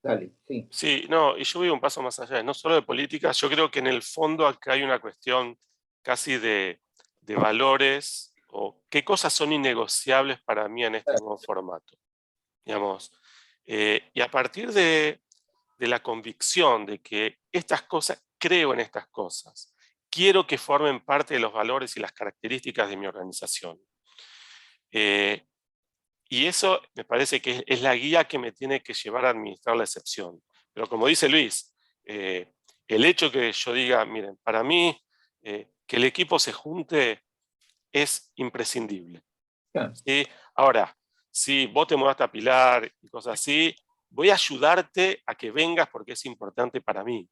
Speaker 5: Dale, sí.
Speaker 4: Sí, no, y yo voy un paso más allá, no solo de política, yo creo que en el fondo acá hay una cuestión casi de valores o qué cosas son innegociables para mí en este nuevo formato, digamos. Y a partir de la convicción de que estas cosas, creo en estas cosas, quiero que formen parte de los valores y las características de mi organización. Y eso me parece que es la guía que me tiene que llevar a administrar la excepción. Pero como dice Luis, el hecho que yo diga, miren, para mí que el equipo se junte es imprescindible.
Speaker 5: Claro.
Speaker 4: ¿Sí? Ahora, si vos te mudaste a Pilar y cosas así, voy a ayudarte a que vengas porque es importante para mí.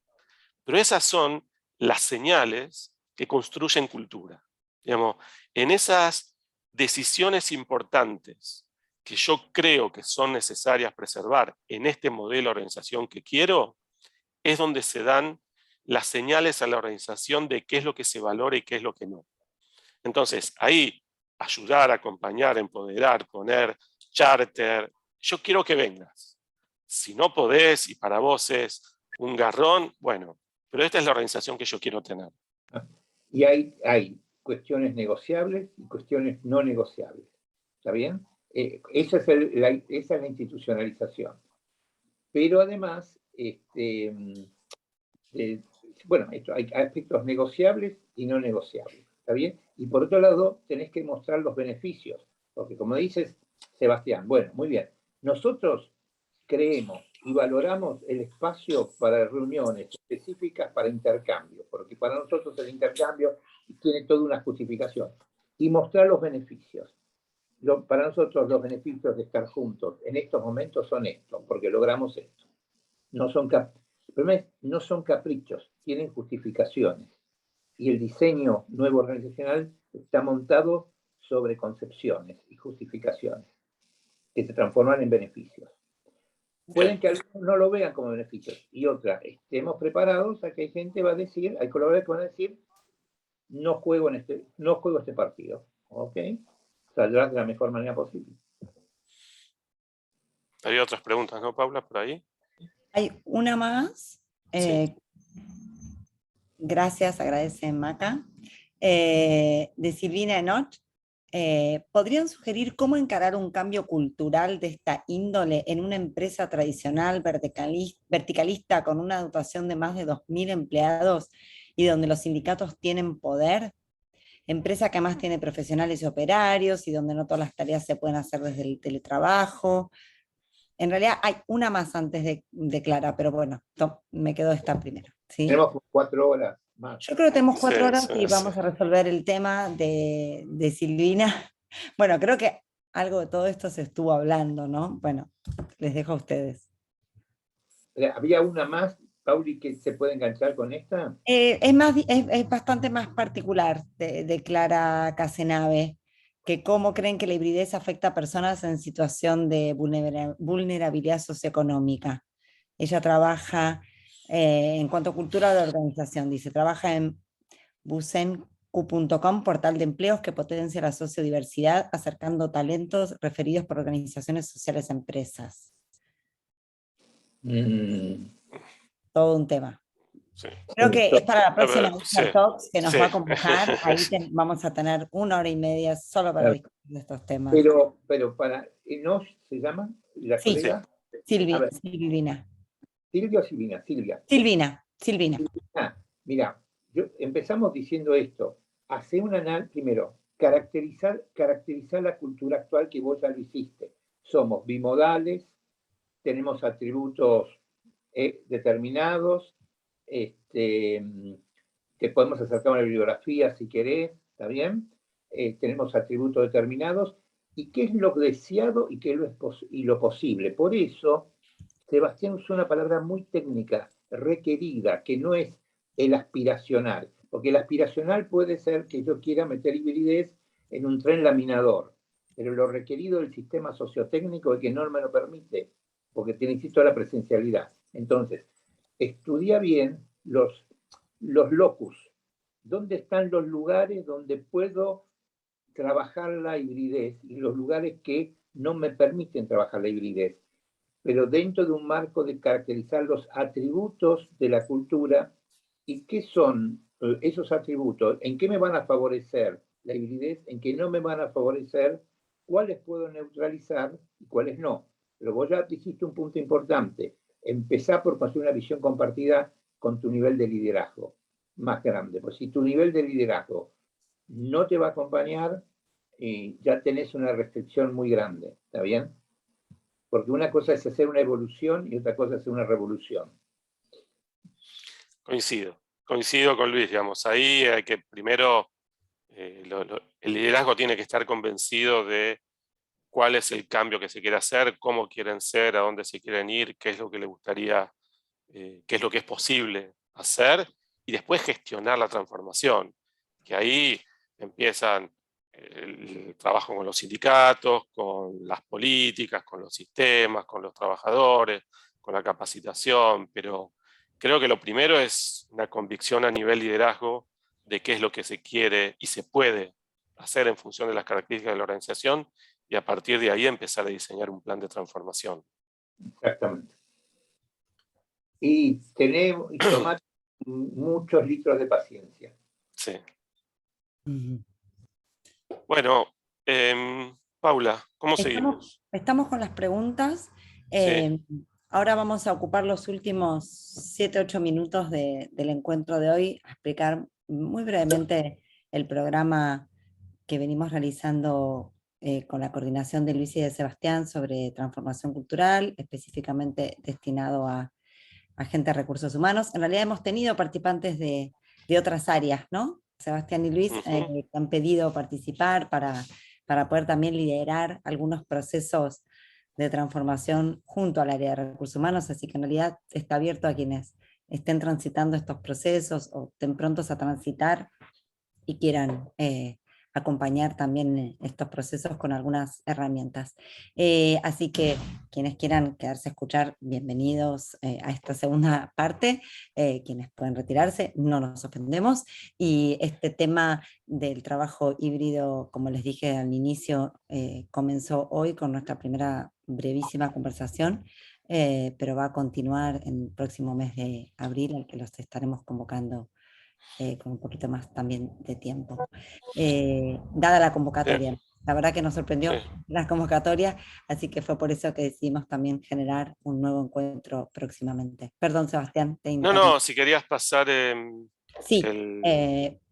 Speaker 4: Pero esas son las señales que construyen cultura. Digamos, en esas decisiones importantes que yo creo que son necesarias preservar en este modelo de organización que quiero, es donde se dan las señales a la organización de qué es lo que se valora y qué es lo que no. Entonces, ahí, ayudar, acompañar, empoderar, poner charter. Yo quiero que vengas. Si no podés y para vos es un garrón, bueno, pero esta es la organización que yo quiero tener.
Speaker 5: Y hay cuestiones negociables y cuestiones no negociables. ¿Está bien? Esa es la institucionalización. Pero además, bueno, hay aspectos negociables y no negociables. ¿Está bien? Y por otro lado, tenés que mostrar los beneficios. Porque como dices, Sebastián, bueno, muy bien. Nosotros creemos y valoramos el espacio para reuniones específicas para intercambio, porque para nosotros el intercambio tiene toda una justificación. Y mostrar los beneficios. Para nosotros los beneficios de estar juntos en estos momentos son estos, porque logramos esto. No son caprichos, tienen justificaciones. Y el diseño nuevo organizacional está montado sobre concepciones y justificaciones que se transforman en beneficios. Pueden que algunos no lo vean como beneficios y otra, estemos preparados a que hay gente va a decir, hay colaboradores que van a decir, no juego este partido, ¿ok? Saldrás de la mejor manera posible.
Speaker 4: Había otras preguntas, ¿no, Paula, por ahí?
Speaker 1: Hay una más.
Speaker 4: Sí.
Speaker 1: Gracias, agradece Maca. De Silvina Enoch. ¿Podrían sugerir cómo encarar un cambio cultural de esta índole en una empresa tradicional verticalista con una dotación de más de 2.000 empleados y donde los sindicatos tienen poder? Empresa que además tiene profesionales y operarios y donde no todas las tareas se pueden hacer desde el teletrabajo. En realidad hay una más antes de Clara, pero bueno, me quedo esta primero. ¿Sí?
Speaker 5: Tenemos 4 horas más.
Speaker 1: Yo creo que tenemos 4 horas y
Speaker 4: sí.
Speaker 1: vamos a resolver el tema de Silvina. Bueno, creo que algo de todo esto se estuvo hablando, ¿no? Bueno, les dejo a ustedes.
Speaker 5: ¿Había una más, Pauli, que se puede enganchar con esta?
Speaker 1: Es bastante más particular de Clara Casenave, que cómo creen que la hibridez afecta a personas en situación de vulnerabilidad socioeconómica. Ella trabaja en cuanto a cultura de organización, dice, trabaja en busenq.com, portal de empleos que potencia la sociodiversidad, acercando talentos referidos por organizaciones sociales a empresas. Todo un tema.
Speaker 4: Sí.
Speaker 1: Creo que es para la próxima
Speaker 4: Sí.
Speaker 1: Talks que nos
Speaker 4: Sí.
Speaker 1: va a convocar. Ahí vamos a tener 1 hora y media solo para discutir estos temas.
Speaker 5: Pero para, ¿no se llama la
Speaker 1: Sí,
Speaker 5: colega?
Speaker 1: Silvina.
Speaker 5: ¿Silvia o Silvina? Silvia.
Speaker 1: Silvina.
Speaker 5: Mira, empezamos diciendo esto. Hacer un análisis, primero, caracterizar la cultura actual, que vos ya lo hiciste. Somos bimodales, tenemos atributos determinados, que podemos acercar a la bibliografía si querés, ¿está bien? Tenemos atributos determinados, y qué es lo deseado y qué es lo posible. Por eso, Sebastián usó una palabra muy técnica, requerida, que no es el aspiracional, porque el aspiracional puede ser que yo quiera meter hibridez en un tren laminador, pero lo requerido del sistema sociotécnico es que no me lo permite, porque necesito la presencialidad. Entonces, estudia bien los locus. ¿Dónde están los lugares donde puedo trabajar la hibridez y los lugares que no me permiten trabajar la hibridez? pero dentro de un marco de caracterizar los atributos de la cultura y qué son esos atributos, en qué me van a favorecer la hibridez, en qué no me van a favorecer, cuáles puedo neutralizar y cuáles no. Pero vos ya dijiste un punto importante. Empezá por construir una visión compartida con tu nivel de liderazgo más grande. Pues si tu nivel de liderazgo no te va a acompañar, ya tenés una restricción muy grande. ¿Está bien? Porque una cosa es hacer una evolución y otra cosa es hacer una revolución.
Speaker 4: Coincido con Luis, digamos. Ahí hay que primero, el liderazgo tiene que estar convencido de cuál es el cambio que se quiere hacer, cómo quieren ser, a dónde se quieren ir, qué es lo que le gustaría, qué es lo que es posible hacer, y después gestionar la transformación, que ahí empiezan el trabajo con los sindicatos, con las políticas, con los sistemas, con los trabajadores, con la capacitación, pero creo que lo primero es una convicción a nivel liderazgo de qué es lo que se quiere y se puede hacer en función de las características de la organización, y a partir de ahí empezar a diseñar un plan de transformación.
Speaker 5: Exactamente. Y tomar muchos litros de paciencia.
Speaker 4: Sí. Bueno, Paula, ¿cómo seguimos?
Speaker 1: Estamos con las preguntas.
Speaker 4: Sí.
Speaker 1: Ahora vamos a ocupar los últimos 7-8 minutos del encuentro de hoy a explicar muy brevemente el programa que venimos realizando con la coordinación de Luis y de Sebastián sobre transformación cultural, específicamente destinado a gente de recursos humanos. En realidad hemos tenido participantes de otras áreas, ¿no? Sebastián y Luis que han pedido participar para poder también liderar algunos procesos de transformación junto al área de recursos humanos, así que en realidad está abierto a quienes estén transitando estos procesos o estén prontos a transitar y quieran acompañar también estos procesos con algunas herramientas. Así que quienes quieran quedarse a escuchar, bienvenidos a esta segunda parte. Quienes pueden retirarse, no nos ofendemos. Y este tema del trabajo híbrido, como les dije al inicio, comenzó hoy con nuestra primera brevísima conversación, pero va a continuar en el próximo mes de abril, al que los estaremos convocando con un poquito más también de tiempo. Dada la convocatoria, la verdad que nos sorprendió la convocatoria, así que fue por eso que decidimos también generar un nuevo encuentro próximamente. Perdón, Sebastián, te interrumpí.
Speaker 4: No, si querías pasar
Speaker 1: sí,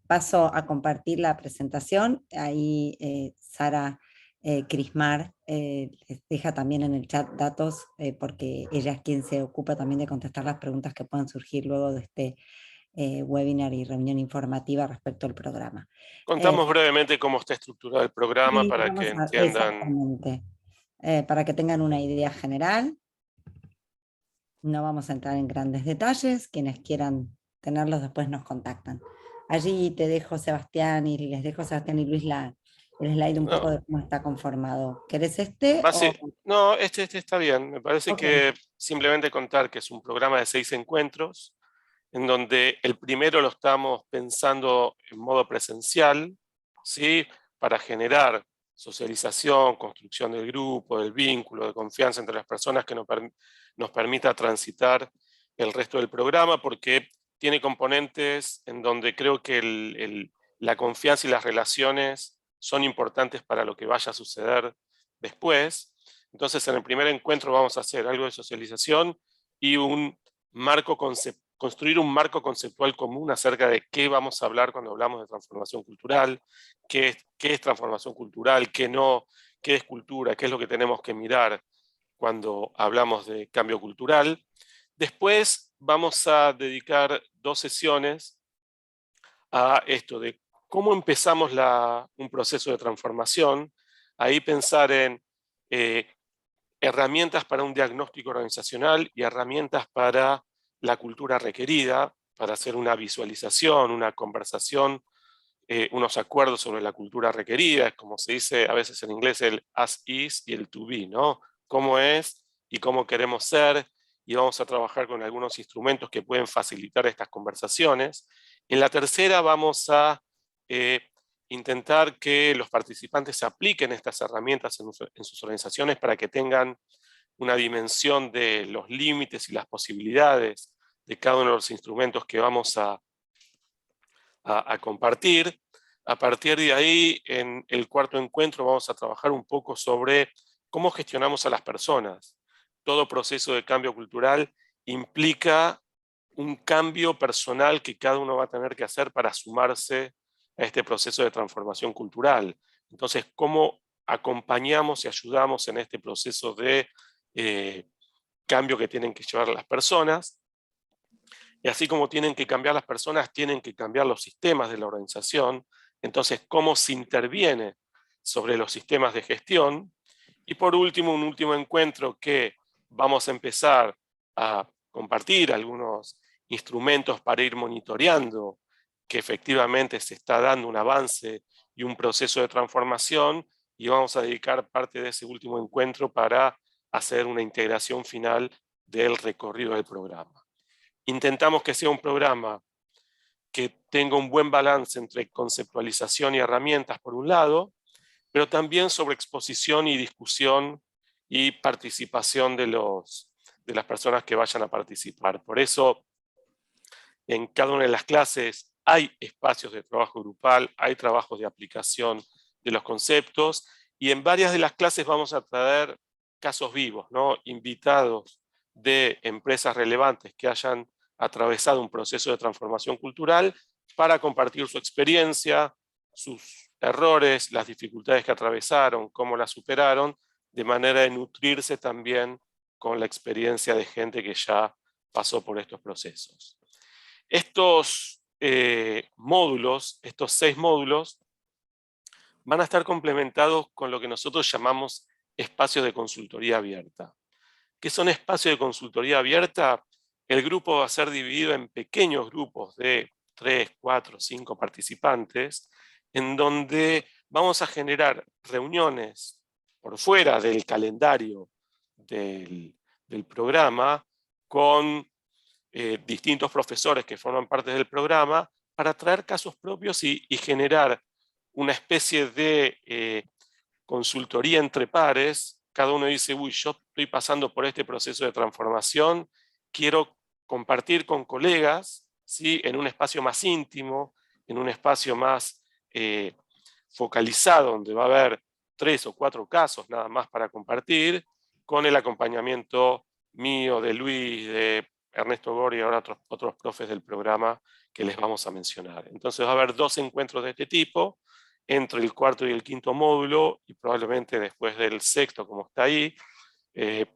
Speaker 1: paso a compartir la presentación. Ahí Sara Crismar les deja también en el chat datos, porque ella es quien se ocupa también de contestar las preguntas que puedan surgir luego de este webinar y reunión informativa respecto al programa.
Speaker 4: Contamos brevemente cómo está estructurado el programa, sí, para que entiendan.
Speaker 1: Exactamente. Para que tengan una idea general. No vamos a entrar en grandes detalles. Quienes quieran tenerlos después nos contactan. Allí te dejo, Sebastián, y les dejo, Sebastián y Luis, el slide un poco de cómo está conformado. ¿Querés este?
Speaker 4: No, este está bien. Me parece que simplemente contar que es un programa de 6 encuentros, en donde el primero lo estamos pensando en modo presencial, ¿sí? Para generar socialización, construcción del grupo, del vínculo, de confianza entre las personas que nos permita transitar el resto del programa, porque tiene componentes en donde creo que la confianza y las relaciones son importantes para lo que vaya a suceder después. Entonces, en el primer encuentro vamos a hacer algo de socialización y construir un marco conceptual común acerca de qué vamos a hablar cuando hablamos de transformación cultural, qué es transformación cultural, qué no, qué es cultura, qué es lo que tenemos que mirar cuando hablamos de cambio cultural. Después vamos a dedicar 2 sesiones a esto de cómo empezamos un proceso de transformación. Ahí pensar en herramientas para un diagnóstico organizacional y herramientas para la cultura requerida, para hacer una visualización, una conversación, unos acuerdos sobre la cultura requerida, como se dice a veces en inglés el as is y el to be, ¿no? Cómo es y cómo queremos ser, y vamos a trabajar con algunos instrumentos que pueden facilitar estas conversaciones. En la tercera vamos a intentar que los participantes apliquen estas herramientas en sus organizaciones para que tengan una dimensión de los límites y las posibilidades de cada uno de los instrumentos que vamos a compartir. A partir de ahí, en el cuarto encuentro vamos a trabajar un poco sobre cómo gestionamos a las personas. Todo proceso de cambio cultural implica un cambio personal que cada uno va a tener que hacer para sumarse a este proceso de transformación cultural. Entonces, ¿cómo acompañamos y ayudamos en este proceso de cambio que tienen que llevar las personas? Y así como tienen que cambiar las personas, tienen que cambiar los sistemas de la organización. Entonces, ¿cómo se interviene sobre los sistemas de gestión? Y por último, un último encuentro que vamos a empezar a compartir algunos instrumentos para ir monitoreando que efectivamente se está dando un avance y un proceso de transformación, y vamos a dedicar parte de ese último encuentro para hacer una integración final del recorrido del programa. Intentamos que sea un programa que tenga un buen balance entre conceptualización y herramientas por un lado, pero también sobre exposición y discusión y participación de las personas que vayan a participar. Por eso, en cada una de las clases hay espacios de trabajo grupal, hay trabajos de aplicación de los conceptos, y en varias de las clases vamos a traer casos vivos, ¿no? Invitados de empresas relevantes que hayan atravesado un proceso de transformación cultural para compartir su experiencia, sus errores, las dificultades que atravesaron, cómo las superaron, de manera de nutrirse también con la experiencia de gente que ya pasó por estos procesos. Estos módulos, estos 6 módulos, van a estar complementados con lo que nosotros llamamos espacios de consultoría abierta. ¿Qué son espacios de consultoría abierta? El grupo va a ser dividido en pequeños grupos de 3, 4, 5 participantes, en donde vamos a generar reuniones por fuera del calendario del programa con distintos profesores que forman parte del programa para traer casos propios y generar una especie de consultoría entre pares. Cada uno dice, uy, yo estoy pasando por este proceso de transformación, quiero compartir con colegas, ¿sí? En un espacio más íntimo, en un espacio más focalizado, donde va a haber 3 o 4 casos nada más para compartir, con el acompañamiento mío, de Luis, de Ernesto Gori y ahora otros profes del programa que les vamos a mencionar. Entonces va a haber 2 encuentros de este tipo, entre el cuarto y el quinto módulo, y probablemente después del sexto, como está ahí,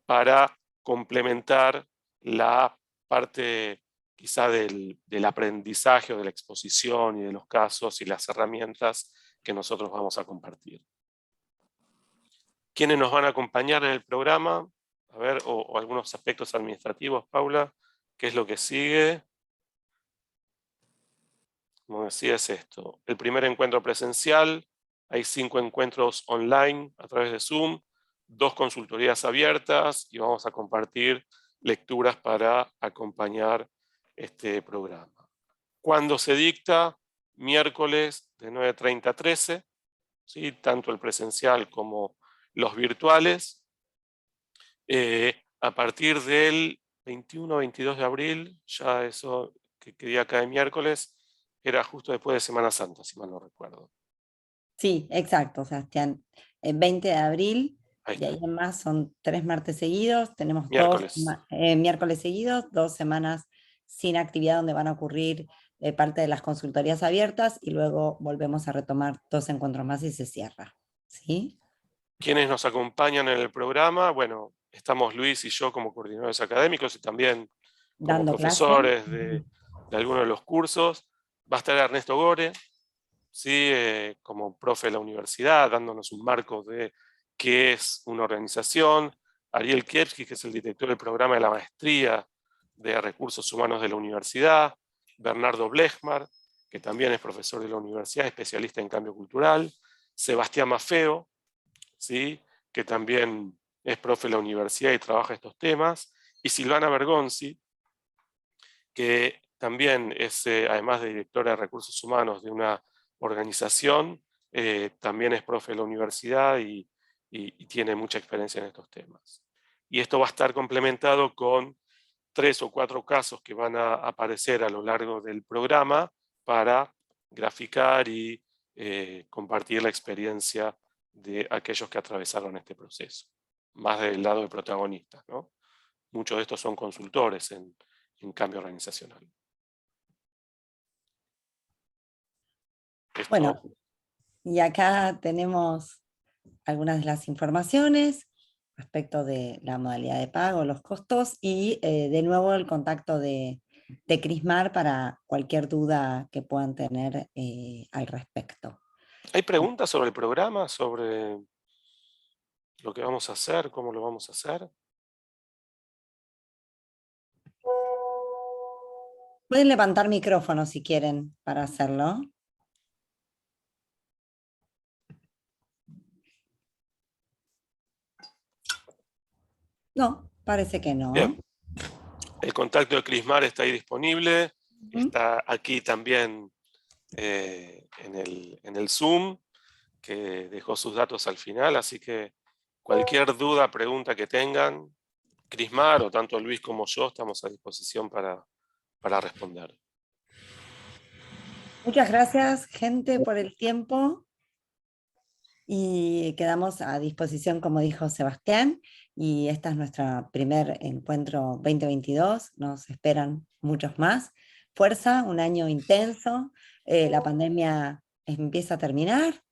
Speaker 4: para complementar la parte quizá del aprendizaje o de la exposición y de los casos y las herramientas que nosotros vamos a compartir. ¿Quiénes nos van a acompañar en el programa? A ver, o algunos aspectos administrativos, Paula. ¿Qué es lo que sigue? Como decía, es esto. El primer encuentro presencial, hay 5 encuentros online a través de Zoom, 2 consultorías abiertas, y vamos a compartir lecturas para acompañar este programa. ¿Cuándo se dicta? Miércoles de 9:30 a 13, ¿sí? Tanto el presencial como los virtuales. A partir del 21 o 22 de abril, ya eso que día cae miércoles, era justo después de Semana Santa, si mal no recuerdo.
Speaker 1: Sí, exacto, Sebastián. El 20 de abril,
Speaker 4: Ahí
Speaker 1: de ahí
Speaker 4: está.
Speaker 1: en más son 3 martes seguidos, tenemos
Speaker 4: Miércoles.
Speaker 1: 2 miércoles seguidos, 2 semanas sin actividad donde van a ocurrir parte de las consultorías abiertas, y luego volvemos a retomar 2 encuentros más y se cierra. ¿Sí?
Speaker 4: ¿Quiénes nos acompañan en el programa? Bueno, estamos Luis y yo como coordinadores académicos y también como
Speaker 1: Dando
Speaker 4: profesores
Speaker 1: clase.
Speaker 4: de algunos de los cursos. Va a estar Ernesto Gore, ¿sí? Como profe de la universidad, dándonos un marco de qué es una organización. Ariel Kiepski, que es el director del programa de la maestría de recursos humanos de la universidad. Bernardo Blechmar, que también es profesor de la universidad, especialista en cambio cultural. Sebastián Maffeo, ¿sí? Que también es profe de la universidad y trabaja estos temas. Y Silvana Bergonzi, que también es, además de directora de recursos humanos de una organización, también es profe de la universidad y tiene mucha experiencia en estos temas. y esto va a estar complementado con 3 o 4 casos que van a aparecer a lo largo del programa para graficar y compartir la experiencia de aquellos que atravesaron este proceso, más del lado de protagonistas, ¿no? Muchos de estos son consultores en cambio organizacional. Esto,
Speaker 1: Bueno, y acá tenemos algunas de las informaciones respecto de la modalidad de pago, los costos y de nuevo el contacto de Crismar para cualquier duda que puedan tener al respecto.
Speaker 4: ¿hay preguntas sobre el programa, sobre lo que vamos a hacer, cómo lo vamos a hacer?
Speaker 1: Pueden levantar micrófono si quieren para hacerlo. No, parece que no.
Speaker 4: Bien. El contacto de Crismar está ahí disponible. Está aquí también en el Zoom, que dejó sus datos al final, así que cualquier duda, pregunta que tengan, Crismar o tanto Luis como yo estamos a disposición para responder.
Speaker 1: Muchas gracias, gente, por el tiempo. Y quedamos a disposición, como dijo Sebastián, y este es nuestro primer encuentro 2022. Nos esperan muchos más. Fuerza, un año intenso. La pandemia empieza a terminar.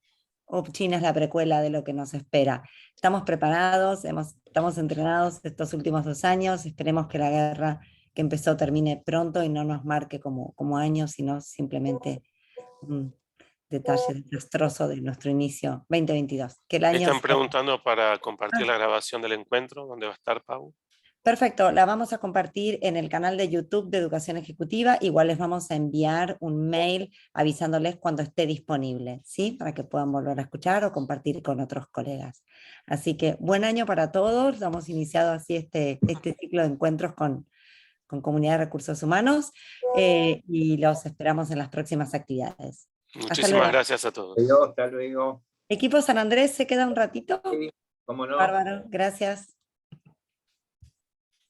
Speaker 1: O China es la precuela de lo que nos espera. Estamos preparados, estamos entrenados estos últimos 2 años. Esperemos que la guerra que empezó termine pronto y no nos marque como años, sino simplemente un detalle desastroso de nuestro inicio 2022. Que el año
Speaker 4: Están
Speaker 1: sea...
Speaker 4: preguntando para compartir la grabación del encuentro. ¿Dónde va a estar, Pau?
Speaker 1: Perfecto, la vamos a compartir en el canal de YouTube de Educación Ejecutiva. Igual les vamos a enviar un mail avisándoles cuando esté disponible, ¿sí? Para que puedan volver a escuchar o compartir con otros colegas. Así que buen año para todos. Hemos iniciado así este ciclo de encuentros con Comunidad de Recursos Humanos y los esperamos en las próximas actividades.
Speaker 4: Muchísimas gracias a todos.
Speaker 5: Hasta luego.
Speaker 1: Equipo San Andrés, ¿se queda un ratito?
Speaker 5: Sí, cómo no.
Speaker 1: Bárbaro, gracias.